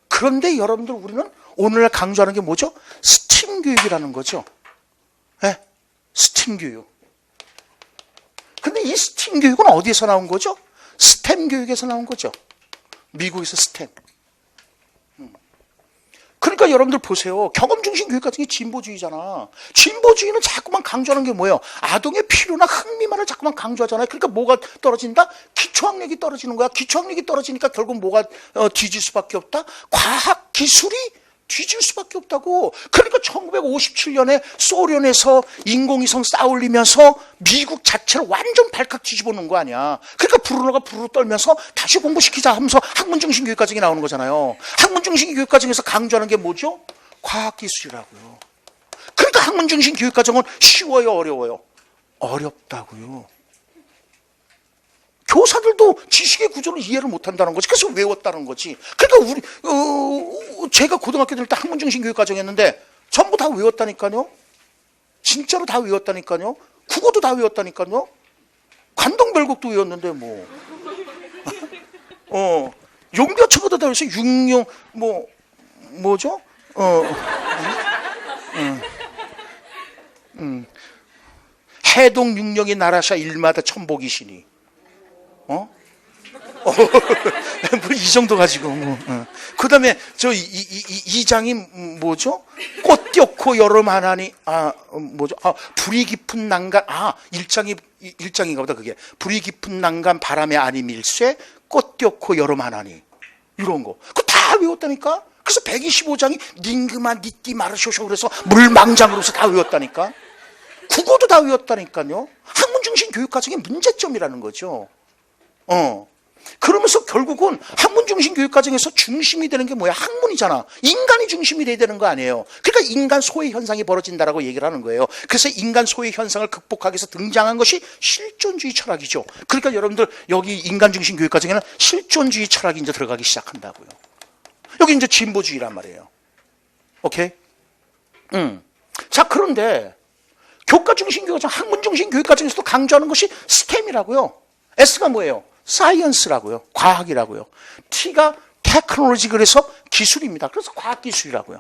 그런데 여러분들 우리는 오늘날 강조하는 게 뭐죠? 스팀 교육이라는 거죠. 네? 스팀 교육. 근데 이 스팀 교육은 어디에서 나온 거죠? 스템 교육에서 나온 거죠. 미국에서 스템. 그러니까 여러분들 보세요. 경험 중심 교육 같은 게 진보주의잖아. 진보주의는 자꾸만 강조하는 게 뭐예요? 아동의 필요나 흥미만을 자꾸만 강조하잖아요. 그러니까 뭐가 떨어진다? 기초학력이 떨어지는 거야. 기초학력이 떨어지니까 결국 뭐가 뒤질 수밖에 없다? 과학 기술이 뒤질 수밖에 없다고. 그러니까 1957년에 소련에서 인공위성 쌓아올리면서 미국 자체를 완전 발칵 뒤집어 놓은 거 아니야. 그러니까 브루노가 부르르 떨면서 다시 공부시키자 하면서 학문중심 교육과정이 나오는 거잖아요. 학문중심 교육과정에서 강조하는 게 뭐죠? 과학기술이라고요. 그러니까 그러니까 학문 중심 교육 과정은 쉬워요, 어려워요? 어렵다고요. 교사들도 지식의 구조를 이해를 못한다는 거지. 그래서 외웠다는 거지. 그러니까 제가 고등학교 다닐 때 학문 중심 교육 과정이었는데 전부 다 외웠다니까요. 진짜로 다 외웠다니까요. 국어도 다 외웠다니까요. 관동별곡도 외웠는데 뭐. 용벼쳐도 다 외웠어요. 육룡 뭐죠? 해동 육령이 나라샤 일마다 천복이시니. 뭐 이 정도 가지고 그다음에 저 이장이 뭐죠? 꽃 띄었고 여름 하나니 불이 깊은 난간 일장인가 보다. 그게 불이 깊은 난간 바람에 아니 밀쇠 꽃 띄었고 여름 하나니 이런 거 그거 다 외웠다니까. 그래서 125장이 닝그마 니띠 마르쇼쇼 그래서 물망장으로서 다 외웠다니까. 국어도 다 외웠다니까요. 학문 중심 교육 과정의 문제점이라는 거죠. 그러면서 결국은 학문 중심 교육 과정에서 중심이 되는 게 뭐야? 학문이잖아. 인간이 중심이 돼야 되는 거 아니에요. 그러니까 인간 소외 현상이 벌어진다라고 얘기를 하는 거예요. 그래서 인간 소외 현상을 극복하기 위해서 등장한 것이 실존주의 철학이죠. 그러니까 여러분들 여기 인간 중심 교육 과정에는 실존주의 철학이 이제 들어가기 시작한다고요. 여기 이제 진보주의란 말이에요. 오케이? 자, 그런데 교과 중심 교육 과정, 학문 중심 교육 과정에서도 강조하는 것이 스템이라고요. S가 뭐예요? 사이언스라고요. 과학이라고요. T가 테크놀로지 그래서 기술입니다. 그래서 과학기술이라고요.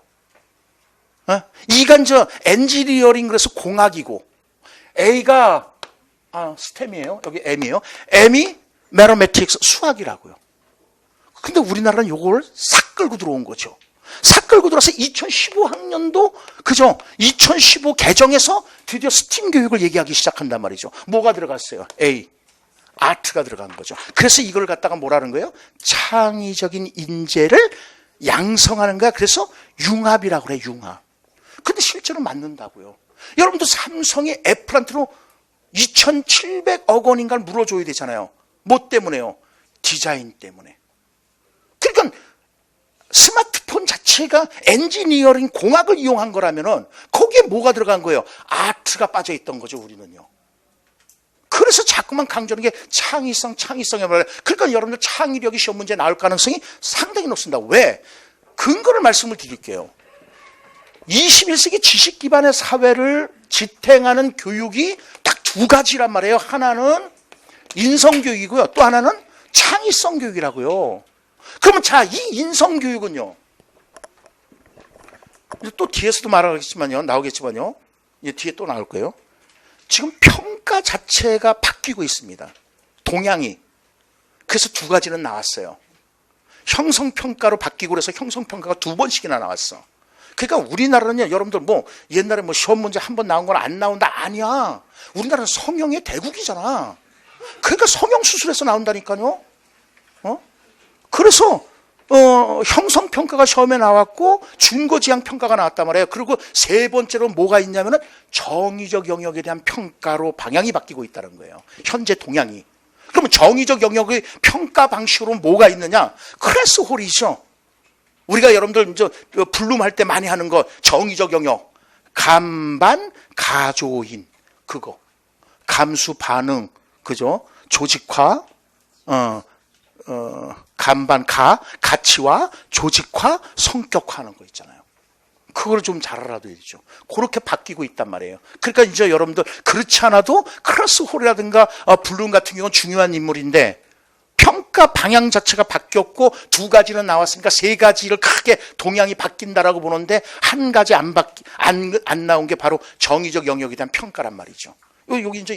E가 이제 엔지니어링 그래서 공학이고 A가 스템이에요. 여기 M이에요. M이 매너매틱스 수학이라고요. 근데 우리나라는 이걸 싹 끌고 들어온 거죠. 싹 끌고 들어서 2015 학년도 그죠? 2015 개정에서 드디어 스팀 교육을 얘기하기 시작한단 말이죠. 뭐가 들어갔어요? A. 아트가 들어간 거죠. 그래서 이걸 갖다가 뭐라는 거예요? 창의적인 인재를 양성하는 거야. 그래서 융합이라고 그래, 융합. 근데 실제로 맞는다고요. 여러분도 삼성이 애플한테로 2,700억 원인가를 물어줘야 되잖아요. 뭐 때문에요? 디자인 때문에. 그러니까 스마트폰 자체가 엔지니어링 공학을 이용한 거라면은 거기에 뭐가 들어간 거예요? 아트가 빠져 있던 거죠, 우리는요. 그래서 자꾸만 강조하는 게 창의성에 말해요. 그러니까 여러분들 창의력이 시험 문제 나올 가능성이 상당히 높습니다. 왜? 근거를 말씀을 드릴게요. 21세기 지식 기반의 사회를 지탱하는 교육이 딱 두 가지란 말이에요. 하나는 인성교육이고요. 또 하나는 창의성 교육이라고요. 그러면 자, 이 인성교육은요. 또 뒤에서도 나오겠지만요. 이제 뒤에 또 나올 거예요. 지금 평가 자체가 바뀌고 있습니다. 동향이. 그래서 두 가지는 나왔어요. 형성평가로 바뀌고 그래서 형성평가가 2번씩이나 나왔어. 그러니까 우리나라는요, 여러분들 옛날에 시험 문제 한 번 나온 건 안 나온다. 아니야. 우리나라는 성형의 대국이잖아. 그러니까 성형수술에서 나온다니까요. 그래서 형성평가가 시험에 나왔고 준거지향평가가 나왔단 말이에요. 그리고 세 번째로 뭐가 있냐면은 정의적 영역에 대한 평가로 방향이 바뀌고 있다는 거예요. 현재 동향이. 그러면 정의적 영역의 평가 방식으로 뭐가 있느냐? 클래스홀이죠. 우리가 여러분들 이제 블룸 할 때 많이 하는 거 정의적 영역. 감반, 가조인 그거. 감수 반응 그죠? 조직화 감반, 가치화, 조직화, 성격화하는 거 있잖아요. 그걸 좀 잘 알아둬야 되죠. 그렇게 바뀌고 있단 말이에요. 그러니까 이제 여러분들 그렇지 않아도 클래스홀이라든가 블룸 같은 경우는 중요한 인물인데 평가 방향 자체가 바뀌었고 두 가지는 나왔으니까 세 가지를 크게 동향이 바뀐다라고 보는데 한 가지 안 나온 게 바로 정의적 영역에 대한 평가란 말이죠.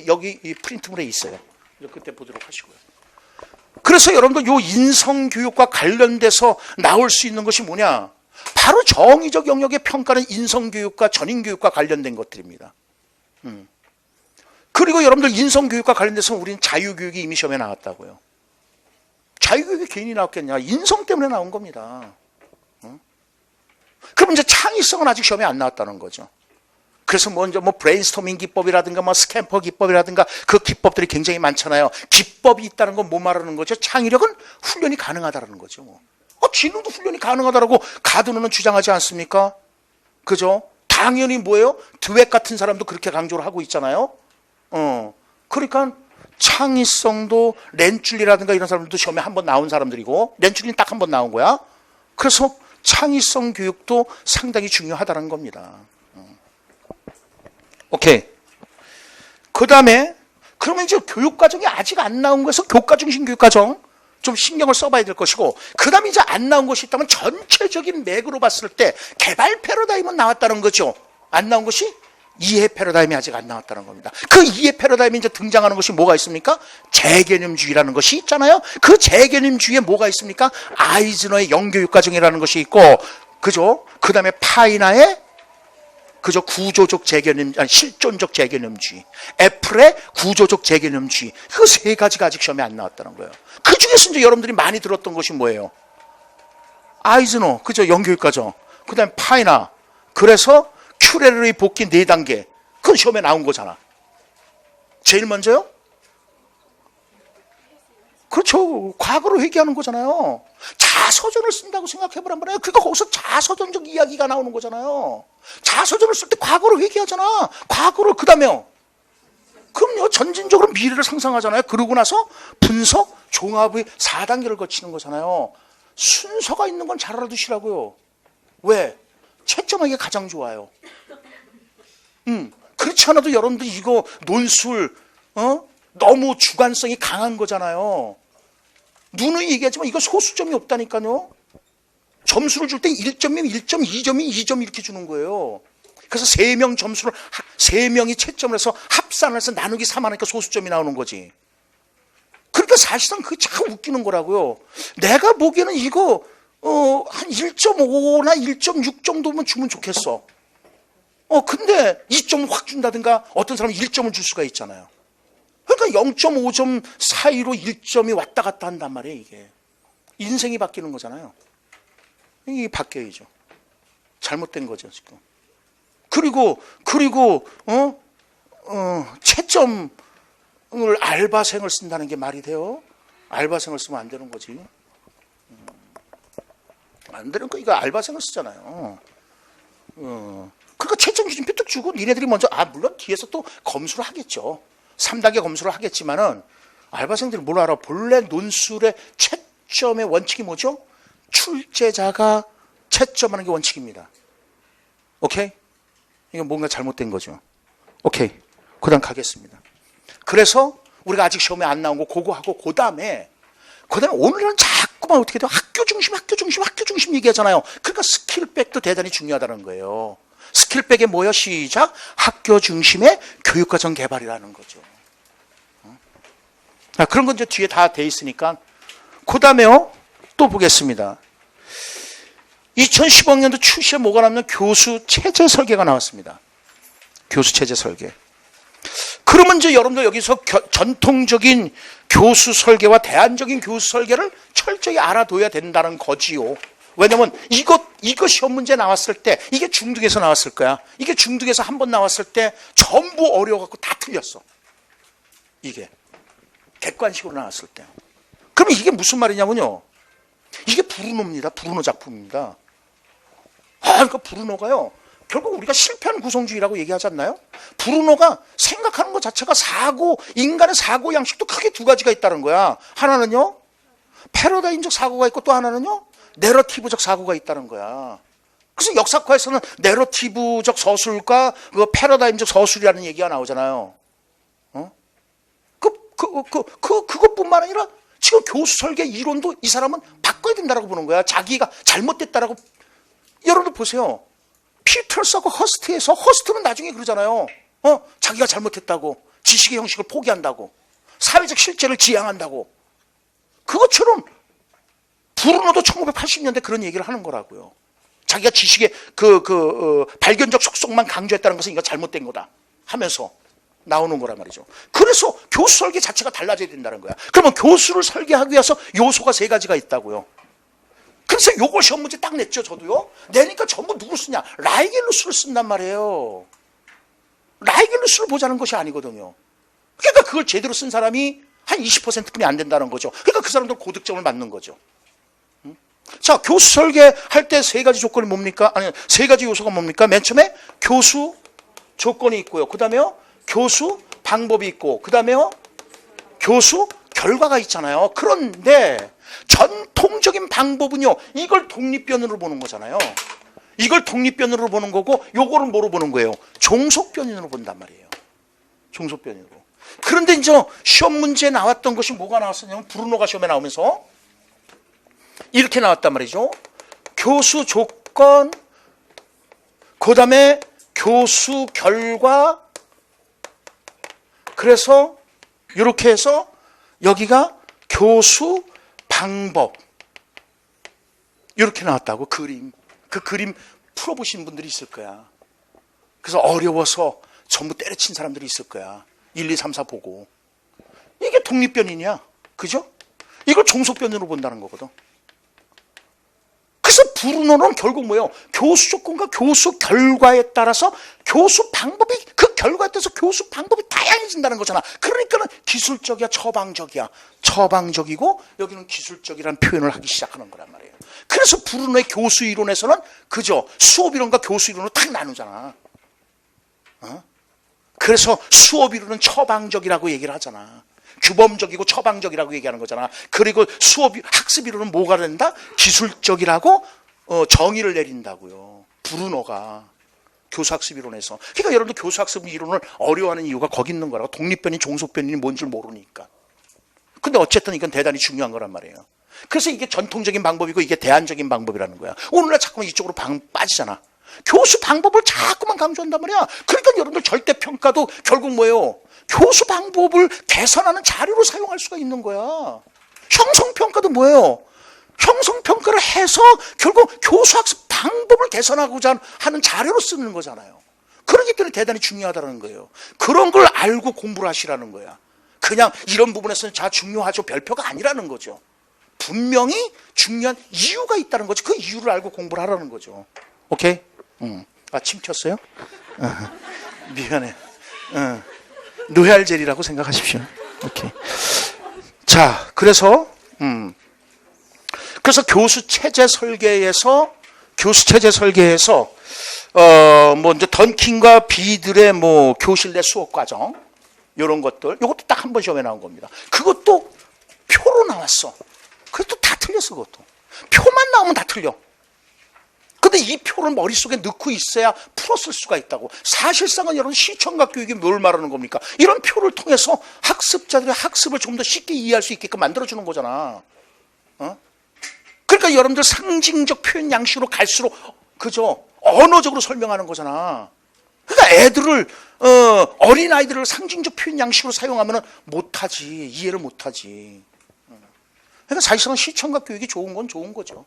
여기 이 프린트물에 있어요. 그때 보도록 하시고요. 그래서 여러분들 요 인성교육과 관련돼서 나올 수 있는 것이 뭐냐? 바로 정의적 영역의 평가는 인성교육과 전인교육과 관련된 것들입니다. 그리고 여러분들 인성교육과 관련돼서 우리는 자유교육이 이미 시험에 나왔다고요. 자유교육이 괜히 나왔겠냐? 인성 때문에 나온 겁니다. 그럼 이제 창의성은 아직 시험에 안 나왔다는 거죠. 그래서 먼저 브레인스토밍 기법이라든가 스캠퍼 기법이라든가 그 기법들이 굉장히 많잖아요. 기법이 있다는 건 뭐 말하는 거죠? 창의력은 훈련이 가능하다는 거죠. 지능도 훈련이 가능하다라고 가드너는 주장하지 않습니까? 그죠? 다 당연히 뭐예요? 드웩 같은 사람도 그렇게 강조를 하고 있잖아요. 그러니까 창의성도 렌줄리라든가 이런 사람들도 시험에 한 번 나온 사람들이고, 렌줄리는 딱 한 번 나온 거야. 그래서 창의성 교육도 상당히 중요하다는 겁니다. 오케이. 그 다음에 그러면 이제 교육과정이 아직 안 나온 거에서 교과 중심 교육과정 좀 신경을 써봐야 될 것이고, 그 다음에 이제 안 나온 것이 있다면 전체적인 맥으로 봤을 때 개발 패러다임은 나왔다는 거죠. 안 나온 것이 이해 패러다임이 아직 안 나왔다는 겁니다. 그 이해 패러다임이 이제 등장하는 것이 뭐가 있습니까? 재개념주의라는 것이 있잖아요. 그 재개념주의에 뭐가 있습니까? 아이즈너의 영교육과정이라는 것이 있고, 그죠? 그 다음에 파이나의 그저 구조적 재개념, 아니 실존적 재개념주의, 애플의 구조적 재개념주의, 그 세 가지가 아직 시험에 안 나왔다는 거예요. 그 중에서 이제 여러분들이 많이 들었던 것이 뭐예요? 아이즈너, 그죠? 영교육과정. 그 다음에 파이나. 그래서 큐레르의 복귀 4단계. 그건 시험에 나온 거잖아. 제일 먼저요? 그렇죠. 과거로 회귀하는 거잖아요. 자서전을 쓴다고 생각해보란 말이에요. 그러니까 거기서 자서전적 이야기가 나오는 거잖아요. 자서전을 쓸 때 과거로 회귀하잖아. 과거로, 그 다음에요. 그럼요. 전진적으로 미래를 상상하잖아요. 그러고 나서 분석, 종합의 4단계를 거치는 거잖아요. 순서가 있는 건 잘 알아두시라고요. 왜? 채점하기가 가장 좋아요. 그렇지 않아도 여러분들 이거 논술, 너무 주관성이 강한 거잖아요. 누누이 얘기하지만 이거 소수점이 없다니까요. 점수를 줄 때 1점이면 1점, 2점이 2점 이렇게 주는 거예요. 그래서 3명 점수를, 3명이 채점을 해서 합산을 해서 나누기 3하니까 소수점이 나오는 거지. 그러니까 사실상 그게 참 웃기는 거라고요. 내가 보기에는 이거 한 1.5나 1.6 정도면 주면 좋겠어. 근데 2점 확 준다든가 어떤 사람은 1점을 줄 수가 있잖아요. 그러니까 0.5점 사이로 1점이 왔다 갔다 한단 말이에요, 이게. 인생이 바뀌는 거잖아요. 이게 바뀌어야죠. 잘못된 거죠, 지금. 그리고, 채점을 알바생을 쓴다는 게 말이 돼요? 알바생을 쓰면 안 되는 거지. 안 되는 거, 이거 알바생을 쓰잖아요. 그러니까 채점 기준 삐뚝 주고 니네들이 먼저, 물론 뒤에서 또 검수를 하겠죠. 3단계 검수를 하겠지만은, 알바생들이 뭘 알아? 본래 논술의 채점의 원칙이 뭐죠? 출제자가 채점하는 게 원칙입니다. 오케이? 이건 뭔가 잘못된 거죠. 오케이. 그 다음 가겠습니다. 그래서 우리가 아직 시험에 안 나온 거 그거 하고 그 다음에 오늘은 자꾸만 어떻게 돼요? 학교 중심 얘기하잖아요. 그러니까 스킬백도 대단히 중요하다는 거예요. 스킬백에 뭐요? 시작. 학교 중심의 교육과정 개발이라는 거죠. 그런 건 이제 뒤에 다 돼 있으니까. 그 다음에요. 또 보겠습니다. 2015년도 출시에 뭐가 나오면 교수 체제 설계가 나왔습니다. 교수 체제 설계. 그러면 이제 여러분들 여기서 전통적인 교수 설계와 대안적인 교수 설계를 철저히 알아둬야 된다는 거지요. 왜냐면 이거 시험 문제 나왔을 때 이게 중등에서 나왔을 거야. 이게 중등에서 한 번 나왔을 때 전부 어려워갖고 다 틀렸어. 이게 객관식으로 나왔을 때. 그러면 이게 무슨 말이냐면요. 이게 브루노입니다. 브루노 작품입니다. 그러니까 브루노가요. 결국 우리가 실패한 구성주의라고 얘기하지 않나요? 브루노가 생각하는 것 자체가 인간의 사고 양식도 크게 두 가지가 있다는 거야. 하나는요, 패러다임적 사고가 있고 또 하나는요, 내러티브적 사고가 있다는 거야. 그래서 역사과에서는 내러티브적 서술과 그 패러다임적 서술이라는 얘기가 나오잖아요. 그것뿐만 아니라 지금 교수 설계 이론도 이 사람은 바꿔야 된다고 보는 거야. 자기가 잘못됐다라고. 여러분들 보세요. 피터스하고 허스트는 나중에 그러잖아요. 자기가 잘못했다고. 지식의 형식을 포기한다고. 사회적 실제를 지향한다고. 그것처럼 브루노도 1980년대 그런 얘기를 하는 거라고요. 자기가 지식의 발견적 속성만 강조했다는 것은 이거 잘못된 거다 하면서 나오는 거란 말이죠. 그래서 교수 설계 자체가 달라져야 된다는 거야. 그러면 교수를 설계하기 위해서 요소가 3가지가 있다고요. 그래서 요걸 시험 문제 딱 냈죠, 저도요. 내니까 전부 누구 쓰냐? 라이겔루스를 쓴단 말이에요. 라이겔루스를 보자는 것이 아니거든요. 그러니까 그걸 제대로 쓴 사람이 한 20%뿐이 안 된다는 거죠. 그러니까 그 사람들 고득점을 맞는 거죠. 자, 교수 설계할 때 3가지 조건이 뭡니까? 아니, 3가지 요소가 뭡니까? 맨 처음에 교수 조건이 있고요. 그 다음에요. 교수 방법이 있고, 그 다음에요. 교수 결과가 있잖아요. 그런데 전통적인 방법은요, 이걸 독립변으로 보는 거잖아요. 이걸 독립변으로 보는 거고, 요거를 뭐로 보는 거예요? 종속변으로 본단 말이에요. 종속변으로. 그런데 이제 시험 문제에 나왔던 것이 뭐가 나왔었냐면, 브루노가 시험에 나오면서 이렇게 나왔단 말이죠. 교수 조건, 그 다음에 교수 결과, 그래서 이렇게 해서 여기가 교수 방법, 이렇게 나왔다고. 그림. 그 그림 풀어보신 분들이 있을 거야. 그래서 어려워서 전부 때려친 사람들이 있을 거야. 1, 2, 3, 4 보고. 이게 독립변이냐? 그죠? 이걸 종속변으로 본다는 거거든. 그래서 브루노는 결국 뭐예요? 교수 조건과 교수 결과에 따라서 교수 방법이, 그 결과에 따라서 교수 방법이 다양해진다는 거잖아. 그러니까는 기술적이야, 처방적이야. 처방적이고 여기는 기술적이라는 표현을 하기 시작하는 거란 말이에요. 그래서 브루노의 교수 이론에서는 그죠? 수업 이론과 교수 이론으로 딱 나누잖아. 그래서 수업 이론은 처방적이라고 얘기를 하잖아. 규범적이고 처방적이라고 얘기하는 거잖아. 그리고 학습 이론은 뭐가 된다? 기술적이라고 정의를 내린다고요. 브루노가 교수학습 이론에서. 그러니까 여러분들 교수학습 이론을 어려워하는 이유가 거기 있는 거라고. 독립변이 종속변이 뭔 줄 모르니까. 근데 어쨌든 이건 대단히 중요한 거란 말이에요. 그래서 이게 전통적인 방법이고 이게 대안적인 방법이라는 거야. 오늘날 자꾸만 이쪽으로 빠지잖아. 교수 방법을 자꾸만 강조한단 말이야. 그러니까 여러분들 절대평가도 결국 뭐예요? 교수 방법을 개선하는 자료로 사용할 수가 있는 거야. 형성평가도 뭐예요? 형성평가를 해서 결국 교수학습 방법을 개선하고자 하는 자료로 쓰는 거잖아요. 그러기 때문에 대단히 중요하다는 거예요. 그런 걸 알고 공부를 하시라는 거야. 그냥 이런 부분에서는 자 중요하죠, 별표가 아니라는 거죠. 분명히 중요한 이유가 있다는 거죠. 그 이유를 알고 공부를 하라는 거죠. 오케이? 아, 침 튀었어요? 미안해. 노얄젤이라고 생각하십시오. 오케이. 자, 그래서 교수 체제 설계에서 뭐 이제 던킨과 비들의 뭐 교실 내 수업 과정, 이런 것들, 이것도 딱 한 번 시험에 나온 겁니다. 그것도 표로 나왔어. 그것도 다 틀렸어. 그것도 표만 나오면 다 틀려. 근데 이 표를 머릿속에 넣고 있어야 풀었을 수가 있다고. 사실상은 여러분 시청각 교육이 뭘 말하는 겁니까? 이런 표를 통해서 학습자들의 학습을 좀 더 쉽게 이해할 수 있게끔 만들어주는 거잖아. 그러니까 여러분들 상징적 표현 양식으로 갈수록 그죠? 언어적으로 설명하는 거잖아. 그러니까 애들을 어린아이들을 상징적 표현 양식으로 사용하면 못하지. 이해를 못하지. 그러니까 사실상은 시청각 교육이 좋은 건 좋은 거죠.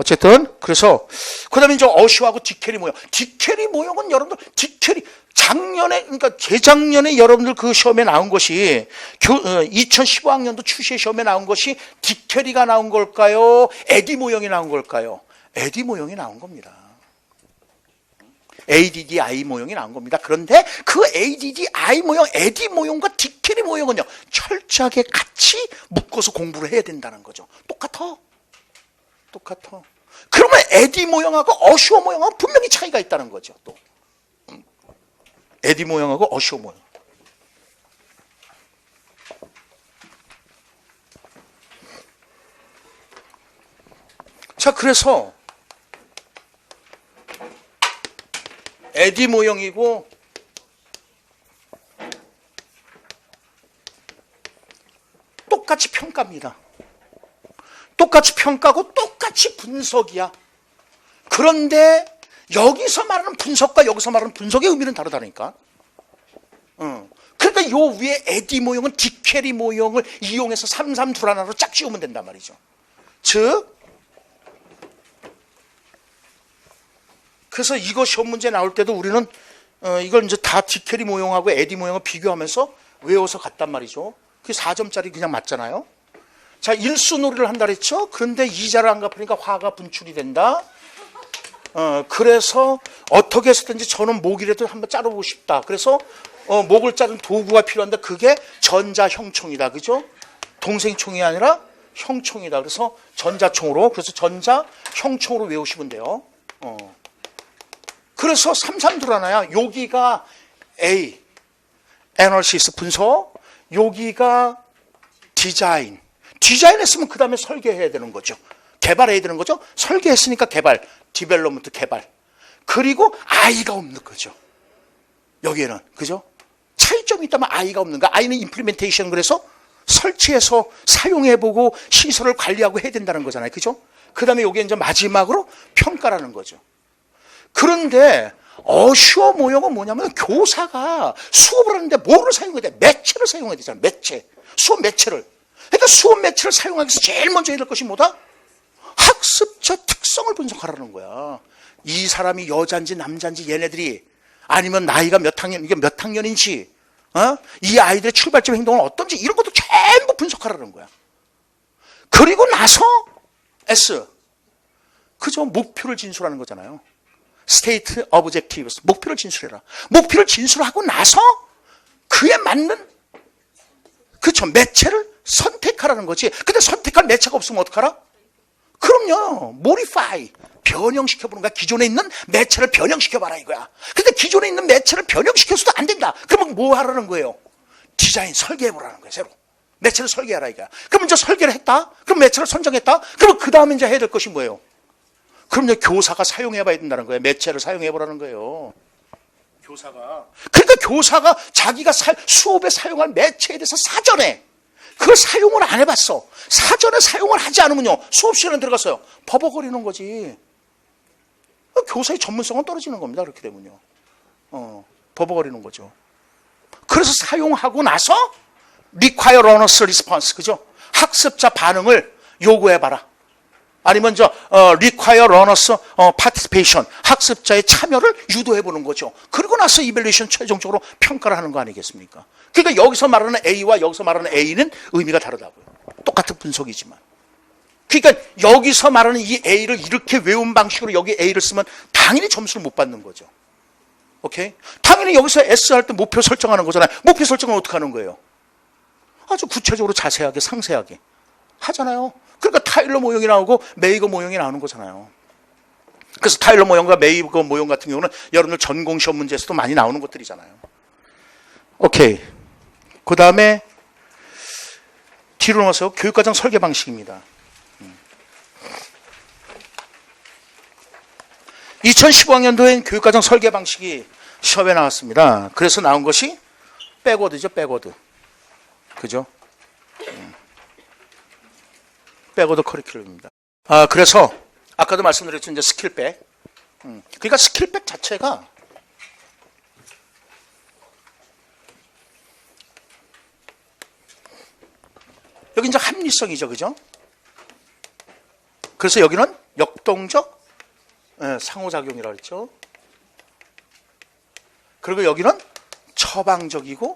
어쨌든 그래서 그다음에 이제 어시하고 디캐리 모형. 디캐리 모형은 여러분들 작년에, 그러니까 재작년에 여러분들 그 시험에 나온 것이 2015학년도 출시 시험에 나온 것이 디캐리가 나온 걸까요? 에디 모형이 나온 걸까요? 에디 모형이 나온 겁니다. ADDI 모형이 나온 겁니다. 그런데 그 ADDI 모형, 에디 모형과 디캐리 모형은요, 철저하게 같이 묶어서 공부를 해야 된다는 거죠. 똑같아. 그러면 에디 모형하고 어시오 모형하고 분명히 차이가 있다는 거죠. 또 에디 모형하고 어시오 모형. 자, 그래서 에디 모형이고 똑같이 평가입니다. 똑같이 평가고 똑같이 분석이야. 그런데 여기서 말하는 분석과 여기서 말하는 분석의 의미는 다르다니까. 그러니까 요 위에 에디 모형은 디캐리 모형을 이용해서 332하나로 짝 지우면 된단 말이죠. 즉, 그래서 이거 시험 문제 나올 때도 우리는 이걸 이제 다 디캐리 모형하고 에디 모형을 비교하면서 외워서 갔단 말이죠. 그게 4점짜리 그냥 맞잖아요. 자, 일수놀이를 한다 그랬죠? 그런데 이자를 안 갚으니까 화가 분출이 된다. 그래서 어떻게 해서든지 저는 목이라도 한번 자르고 싶다. 그래서 목을 자른 도구가 필요한데 그게 전자형총이다. 그죠? 동생총이 아니라 형총이다. 그래서 전자총으로, 그래서 전자형총으로 외우시면 돼요. 그래서 삼삼두라나야. 여기가 A, 애널시스 분석, 여기가 디자인. 디자인했으면 그 다음에 설계해야 되는 거죠. 개발해야 되는 거죠. 설계했으니까 개발, 디벨롭먼트 개발. 그리고 I가 없는 거죠. 여기에는. 그죠? 차이점이 있다면 I가 없는 거야. I는 임플리멘테이션, 그래서 설치해서 사용해보고 시설을 관리하고 해야 된다는 거잖아요. 그죠? 그 다음에 여기에 이제 마지막으로 평가라는 거죠. 그런데 어슈어 모형은 뭐냐면 교사가 수업을 하는데 뭐를 사용해야 돼? 매체를 사용해야 되잖아요. 매체. 수업 매체를. 그러니까 수업 매체를 사용하기 위해서 제일 먼저 해야 될 것이 뭐다? 학습자 특성을 분석하라는 거야. 이 사람이 여자인지 남자인지 얘네들이, 아니면 나이가 몇 학년, 이게 몇 학년인지, 이 아이들의 출발점 행동은 어떤지, 이런 것도 전부 분석하라는 거야. 그리고 나서 S, 그저 목표를 진술하는 거잖아요. State Objectives, 목표를 진술해라. 목표를 진술하고 나서 그에 맞는, 그쵸, 매체를 선택하라는 거지. 근데 선택할 매체가 없으면 어떡하라? 그럼요, modify, 변형시켜보는 거야. 기존에 있는 매체를 변형시켜봐라 이거야. 근데 기존에 있는 매체를 변형시켜서도 안 된다. 그러면 뭐 하라는 거예요? 디자인, 설계해보라는 거예요. 새로 매체를 설계하라 이거야. 그럼 이제 설계를 했다? 그럼 매체를 선정했다? 그러면 그 다음에 이제 해야 될 것이 뭐예요? 그럼 이제 교사가 사용해봐야 된다는 거예요. 매체를 사용해보라는 거예요. 교사가. 그러니까 교사가 자기가 수업에 사용할 매체에 대해서 사전에 그걸 사용을 안 해봤어. 사전에 사용을 하지 않으면요, 수업 시간에 들어갔어요. 버벅거리는 거지. 교사의 전문성은 떨어지는 겁니다. 그렇게 되면요. 버벅거리는 거죠. 그래서 사용하고 나서 require learner's response, 그죠? 학습자 반응을 요구해봐라. 아니면 require learner's participation, 학습자의 참여를 유도해보는 거죠. 그리고 나서 evaluation, 최종적으로 평가를 하는 거 아니겠습니까? 그러니까 여기서 말하는 A와 여기서 말하는 A는 의미가 다르다고요. 똑같은 분석이지만. 그러니까 여기서 말하는 이 A를 이렇게 외운 방식으로 여기 A를 쓰면 당연히 점수를 못 받는 거죠. 오케이? 당연히 여기서 S 할 때 목표 설정하는 거잖아요. 목표 설정은 어떻게 하는 거예요? 아주 구체적으로 자세하게 상세하게 하잖아요. 그러니까 타일러 모형이 나오고 메이거 모형이 나오는 거잖아요. 그래서 타일러 모형과 메이거 모형 같은 경우는 여러분들 전공 시험 문제에서도 많이 나오는 것들이잖아요. 오케이. 그 다음에 뒤로 넘어서 교육과정 설계 방식입니다. 2015학년도엔 교육과정 설계 방식이 시험에 나왔습니다. 그래서 나온 것이 백워드죠, 백워드. 그죠? 백워드 커리큘럼입니다. 그래서 아까도 말씀드렸죠, 이제 스킬백. 그러니까 스킬백 자체가 여기 이제 합리성이죠, 그죠? 그래서 여기는 역동적 상호작용이라고 했죠. 그리고 여기는 처방적이고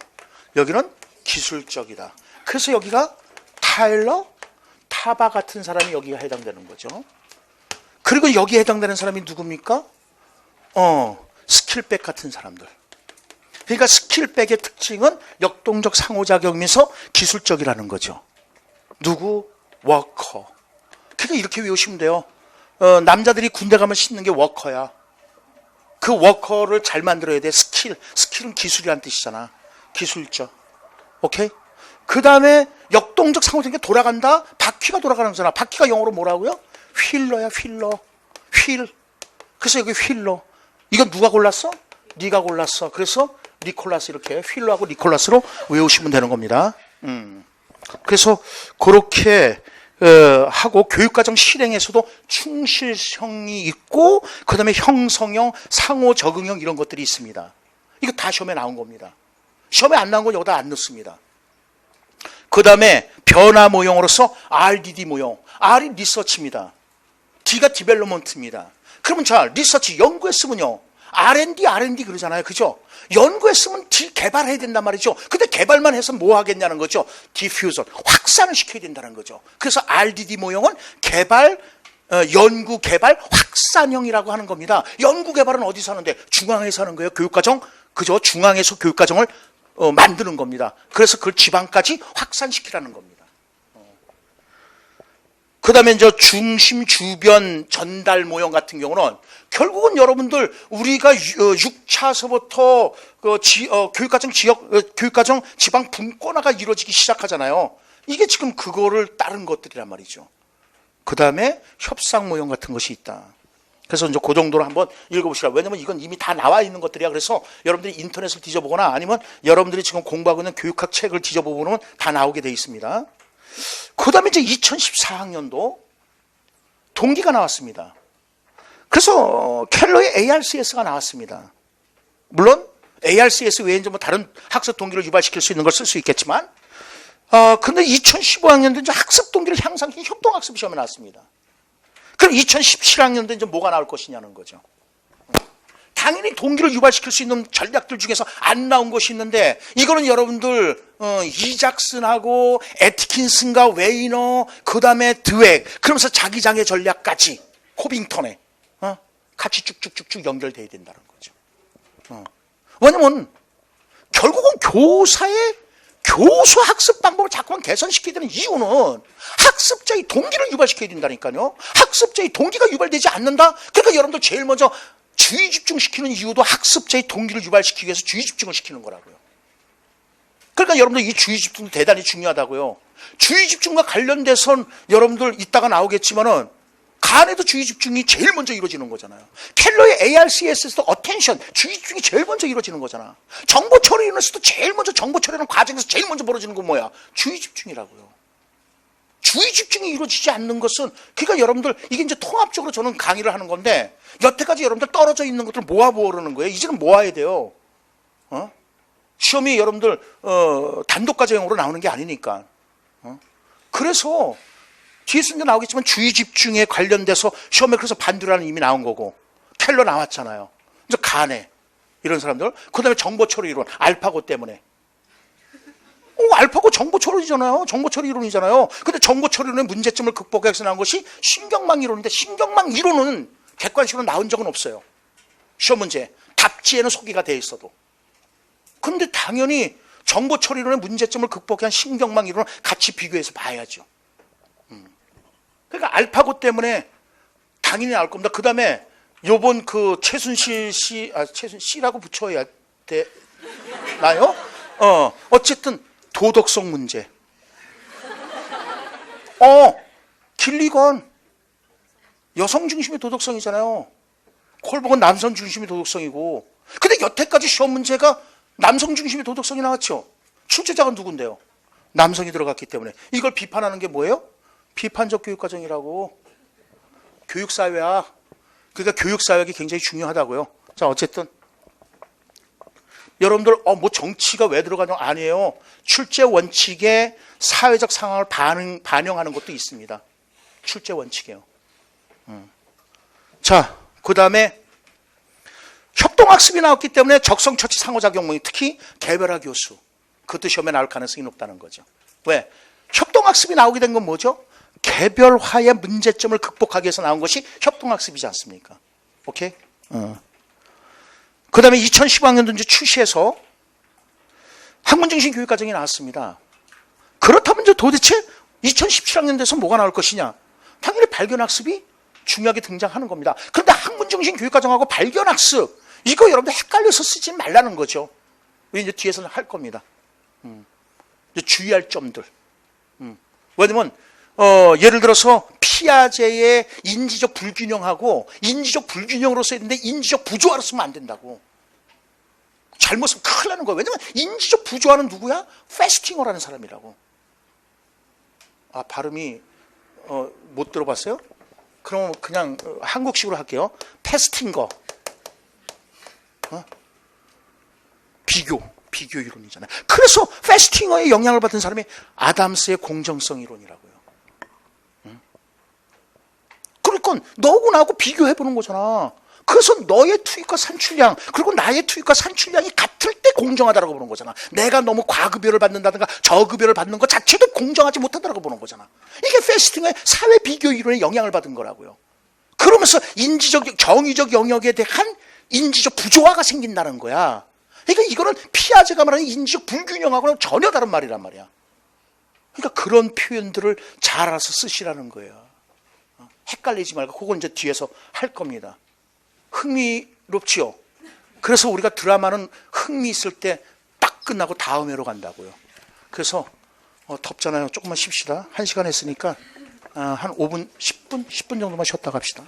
여기는 기술적이다. 그래서 여기가 타일러, 타바 같은 사람이 여기가 해당되는 거죠. 그리고 여기에 해당되는 사람이 누굽니까? 스킬백 같은 사람들. 그러니까 스킬백의 특징은 역동적 상호작용이면서 기술적이라는 거죠. 누구? 워커. 그러니까 이렇게 외우시면 돼요. 남자들이 군대 가면 신는 게 워커야. 그 워커를 잘 만들어야 돼. 스킬은 기술이란 뜻이잖아. 기술적. 오케이? 그 다음에 역동적 상호작용이 돌아간다. 바퀴가 돌아가는 거잖아. 바퀴가 영어로 뭐라고요? 휠러야, 휠러. 휠. 그래서 여기 휠러. 이건 누가 골랐어? 네가 골랐어. 그래서 니콜라스, 이렇게 휠러하고 니콜라스로 외우시면 되는 겁니다. 그래서 그렇게 하고 교육과정 실행에서도 충실성이 있고 그 다음에 형성형, 상호 적응형 이런 것들이 있습니다. 이거 다 시험에 나온 겁니다. 시험에 안 나온 건 여기다 안 넣습니다. 그 다음에 변화 모형으로서 RDD 모형. R이 리서치입니다. D가 디벨롭먼트입니다. 그러면 자, 리서치 연구했으면요, R&D 그러잖아요. 그죠? 연구했으면 개발해야 된단 말이죠. 근데 개발만 해서 뭐 하겠냐는 거죠. 디퓨전, 확산을 시켜야 된다는 거죠. 그래서 RDD 모형은 개발, 연구, 개발, 확산형이라고 하는 겁니다. 연구, 개발은 어디서 하는데? 중앙에서 하는 거예요. 교육과정. 그죠? 중앙에서 교육과정을 만드는 겁니다. 그래서 그걸 지방까지 확산시키라는 겁니다. 그 다음에 이제 중심, 주변, 전달 모형 같은 경우는 결국은 여러분들 우리가 6차서부터 교육과정 교육과정 지방 분권화가 이루어지기 시작하잖아요. 이게 지금 그거를 따른 것들이란 말이죠. 그 다음에 협상 모형 같은 것이 있다. 그래서 이제 그 정도로 한번 읽어보시라. 왜냐면 이건 이미 다 나와 있는 것들이야. 그래서 여러분들이 인터넷을 뒤져보거나 아니면 여러분들이 지금 공부하고 있는 교육학 책을 뒤져보면 다 나오게 돼 있습니다. 그 다음에 이제 2014학년도 동기가 나왔습니다. 그래서 켈러의 ARCS가 나왔습니다. 물론 ARCS 외에 이제 뭐 다른 학습 동기를 유발시킬 수 있는 걸 쓸 수 있겠지만, 근데 2015학년도 이제 학습 동기를 향상시키는 협동학습 시험에 나왔습니다. 그럼 2017학년도 이제 뭐가 나올 것이냐는 거죠. 당연히 동기를 유발시킬 수 있는 전략들 중에서 안 나온 것이 있는데, 이거는 여러분들 이작슨하고 애트킨슨과 웨이너, 그 다음에 드웩, 그러면서 자기장의 전략까지 코빙턴에 같이 쭉쭉쭉쭉 연결돼야 된다는 거죠. 왜냐면 결국은 교수 학습 방법을 자꾸만 개선시켜야 되는 이유는 학습자의 동기를 유발시켜야 된다니까요. 학습자의 동기가 유발되지 않는다? 그러니까 여러분들 제일 먼저 주의 집중시키는 이유도 학습자의 동기를 유발시키기 위해서 주의 집중을 시키는 거라고요. 그러니까 여러분들 이 주의 집중도 대단히 중요하다고요. 주의 집중과 관련돼선 여러분들 이따가 나오겠지만은 간에도 주의 집중이 제일 먼저 이루어지는 거잖아요. 켈러의 ARCS에서도 어텐션, 주의 집중이 제일 먼저 이루어지는 거잖아. 정보 처리에서도 제일 먼저 정보 처리하는 과정에서 제일 먼저 벌어지는 건 뭐야? 주의 집중이라고요. 주의 집중이 이루어지지 않는 것은, 그러니까 여러분들 이게 이제 통합적으로 저는 강의를 하는 건데, 여태까지 여러분들 떨어져 있는 것들을 모아보려는 거예요. 이제는 모아야 돼요. 시험이 여러분들 단독 과제형으로 나오는 게 아니니까. 그래서 뒤에서 이제 나오겠지만 주의 집중에 관련돼서 시험에 그래서 반두라는 이미 나온 거고, 켈러 나왔잖아요. 이제 간에 이런 사람들, 그 다음에 정보 처리 이론, 알파고 때문에. 알파고 정보 처리잖아요. 정보 처리 이론이잖아요. 근데 정보 처리 이론의 문제점을 극복하기 위해서 나온 것이 신경망 이론인데, 신경망 이론은 객관식으로 나온 적은 없어요. 시험 문제 답지에는 소개가 돼 있어도. 근데 당연히 정보 처리 이론의 문제점을 극복한 신경망 이론을 같이 비교해서 봐야죠. 그러니까 알파고 때문에 당연히 나올 겁니다. 그 다음에 요번 그 최순실 씨라고 붙여야 되나요? 어쨌든 도덕성 문제. 길리건 여성 중심의 도덕성이잖아요. 콜복은 남성 중심의 도덕성이고. 근데 여태까지 시험 문제가 남성 중심의 도덕성이 나왔죠. 출제자가 누군데요? 남성이 들어갔기 때문에. 이걸 비판하는 게 뭐예요? 비판적 교육과정이라고. 교육사회학. 그러니까 교육사회학이 굉장히 중요하다고요. 자, 어쨌든 여러분들 뭐 정치가 왜 들어가냐? 아니에요. 출제 원칙에 사회적 상황을 반영하는 것도 있습니다. 출제 원칙이에요. 자, 그 다음에 협동학습이 나왔기 때문에 적성처치 상호작용이, 특히 개별화 교수, 그것도 시험에 나올 가능성이 높다는 거죠. 왜? 협동학습이 나오게 된 건 뭐죠? 개별화의 문제점을 극복하기 위해서 나온 것이 협동학습이지 않습니까? 오케이? 그 다음에 2015학년도 이제 출시해서 학문중심 교육과정이 나왔습니다. 그렇다면 이제 도대체 2017학년 돼서 뭐가 나올 것이냐? 당연히 발견학습이 중요하게 등장하는 겁니다. 그런데 학문중심 교육과정하고 발견학습, 이거 여러분들 헷갈려서 쓰지 말라는 거죠. 이제 뒤에서는 할 겁니다. 이제 주의할 점들. 왜냐면 예를 들어서 피아제의 인지적 불균형하고 인지적 불균형으로 써야 되는데 인지적 부조화로 쓰면 안 된다고. 잘못 쓰면 큰일 나는 거예요. 왜냐면 인지적 부조화는 누구야? 페스팅어라는 사람이라고. 발음이 못 들어봤어요? 그럼 그냥 한국식으로 할게요. 페스팅거. 비교 이론이잖아요. 그래서 페스팅어의 영향을 받은 사람이 아담스의 공정성 이론이라고요. 그러니까 너하고 나하고 비교해보는 거잖아. 그래서 너의 투입과 산출량, 그리고 나의 투입과 산출량이 같을 때 공정하다고 보는 거잖아. 내가 너무 과급여를 받는다든가 저급여를 받는 것 자체도 공정하지 못하다고 보는 거잖아. 이게 페스팅어의 사회 비교 이론에 영향을 받은 거라고요. 그러면서 인지적, 정의적 영역에 대한 인지적 부조화가 생긴다는 거야. 그러니까 이거는 피아제가 말하는 인지적 불균형하고는 전혀 다른 말이란 말이야. 그러니까 그런 표현들을 잘 알아서 쓰시라는 거예요. 헷갈리지 말고 그건 이제 뒤에서 할 겁니다. 흥미롭지요? 그래서 우리가 드라마는 흥미 있을 때 딱 끝나고 다음 회로 간다고요. 그래서 덥잖아요. 조금만 쉽시다. 1시간 했으니까 한 5분, 10분 정도만 쉬었다 갑시다.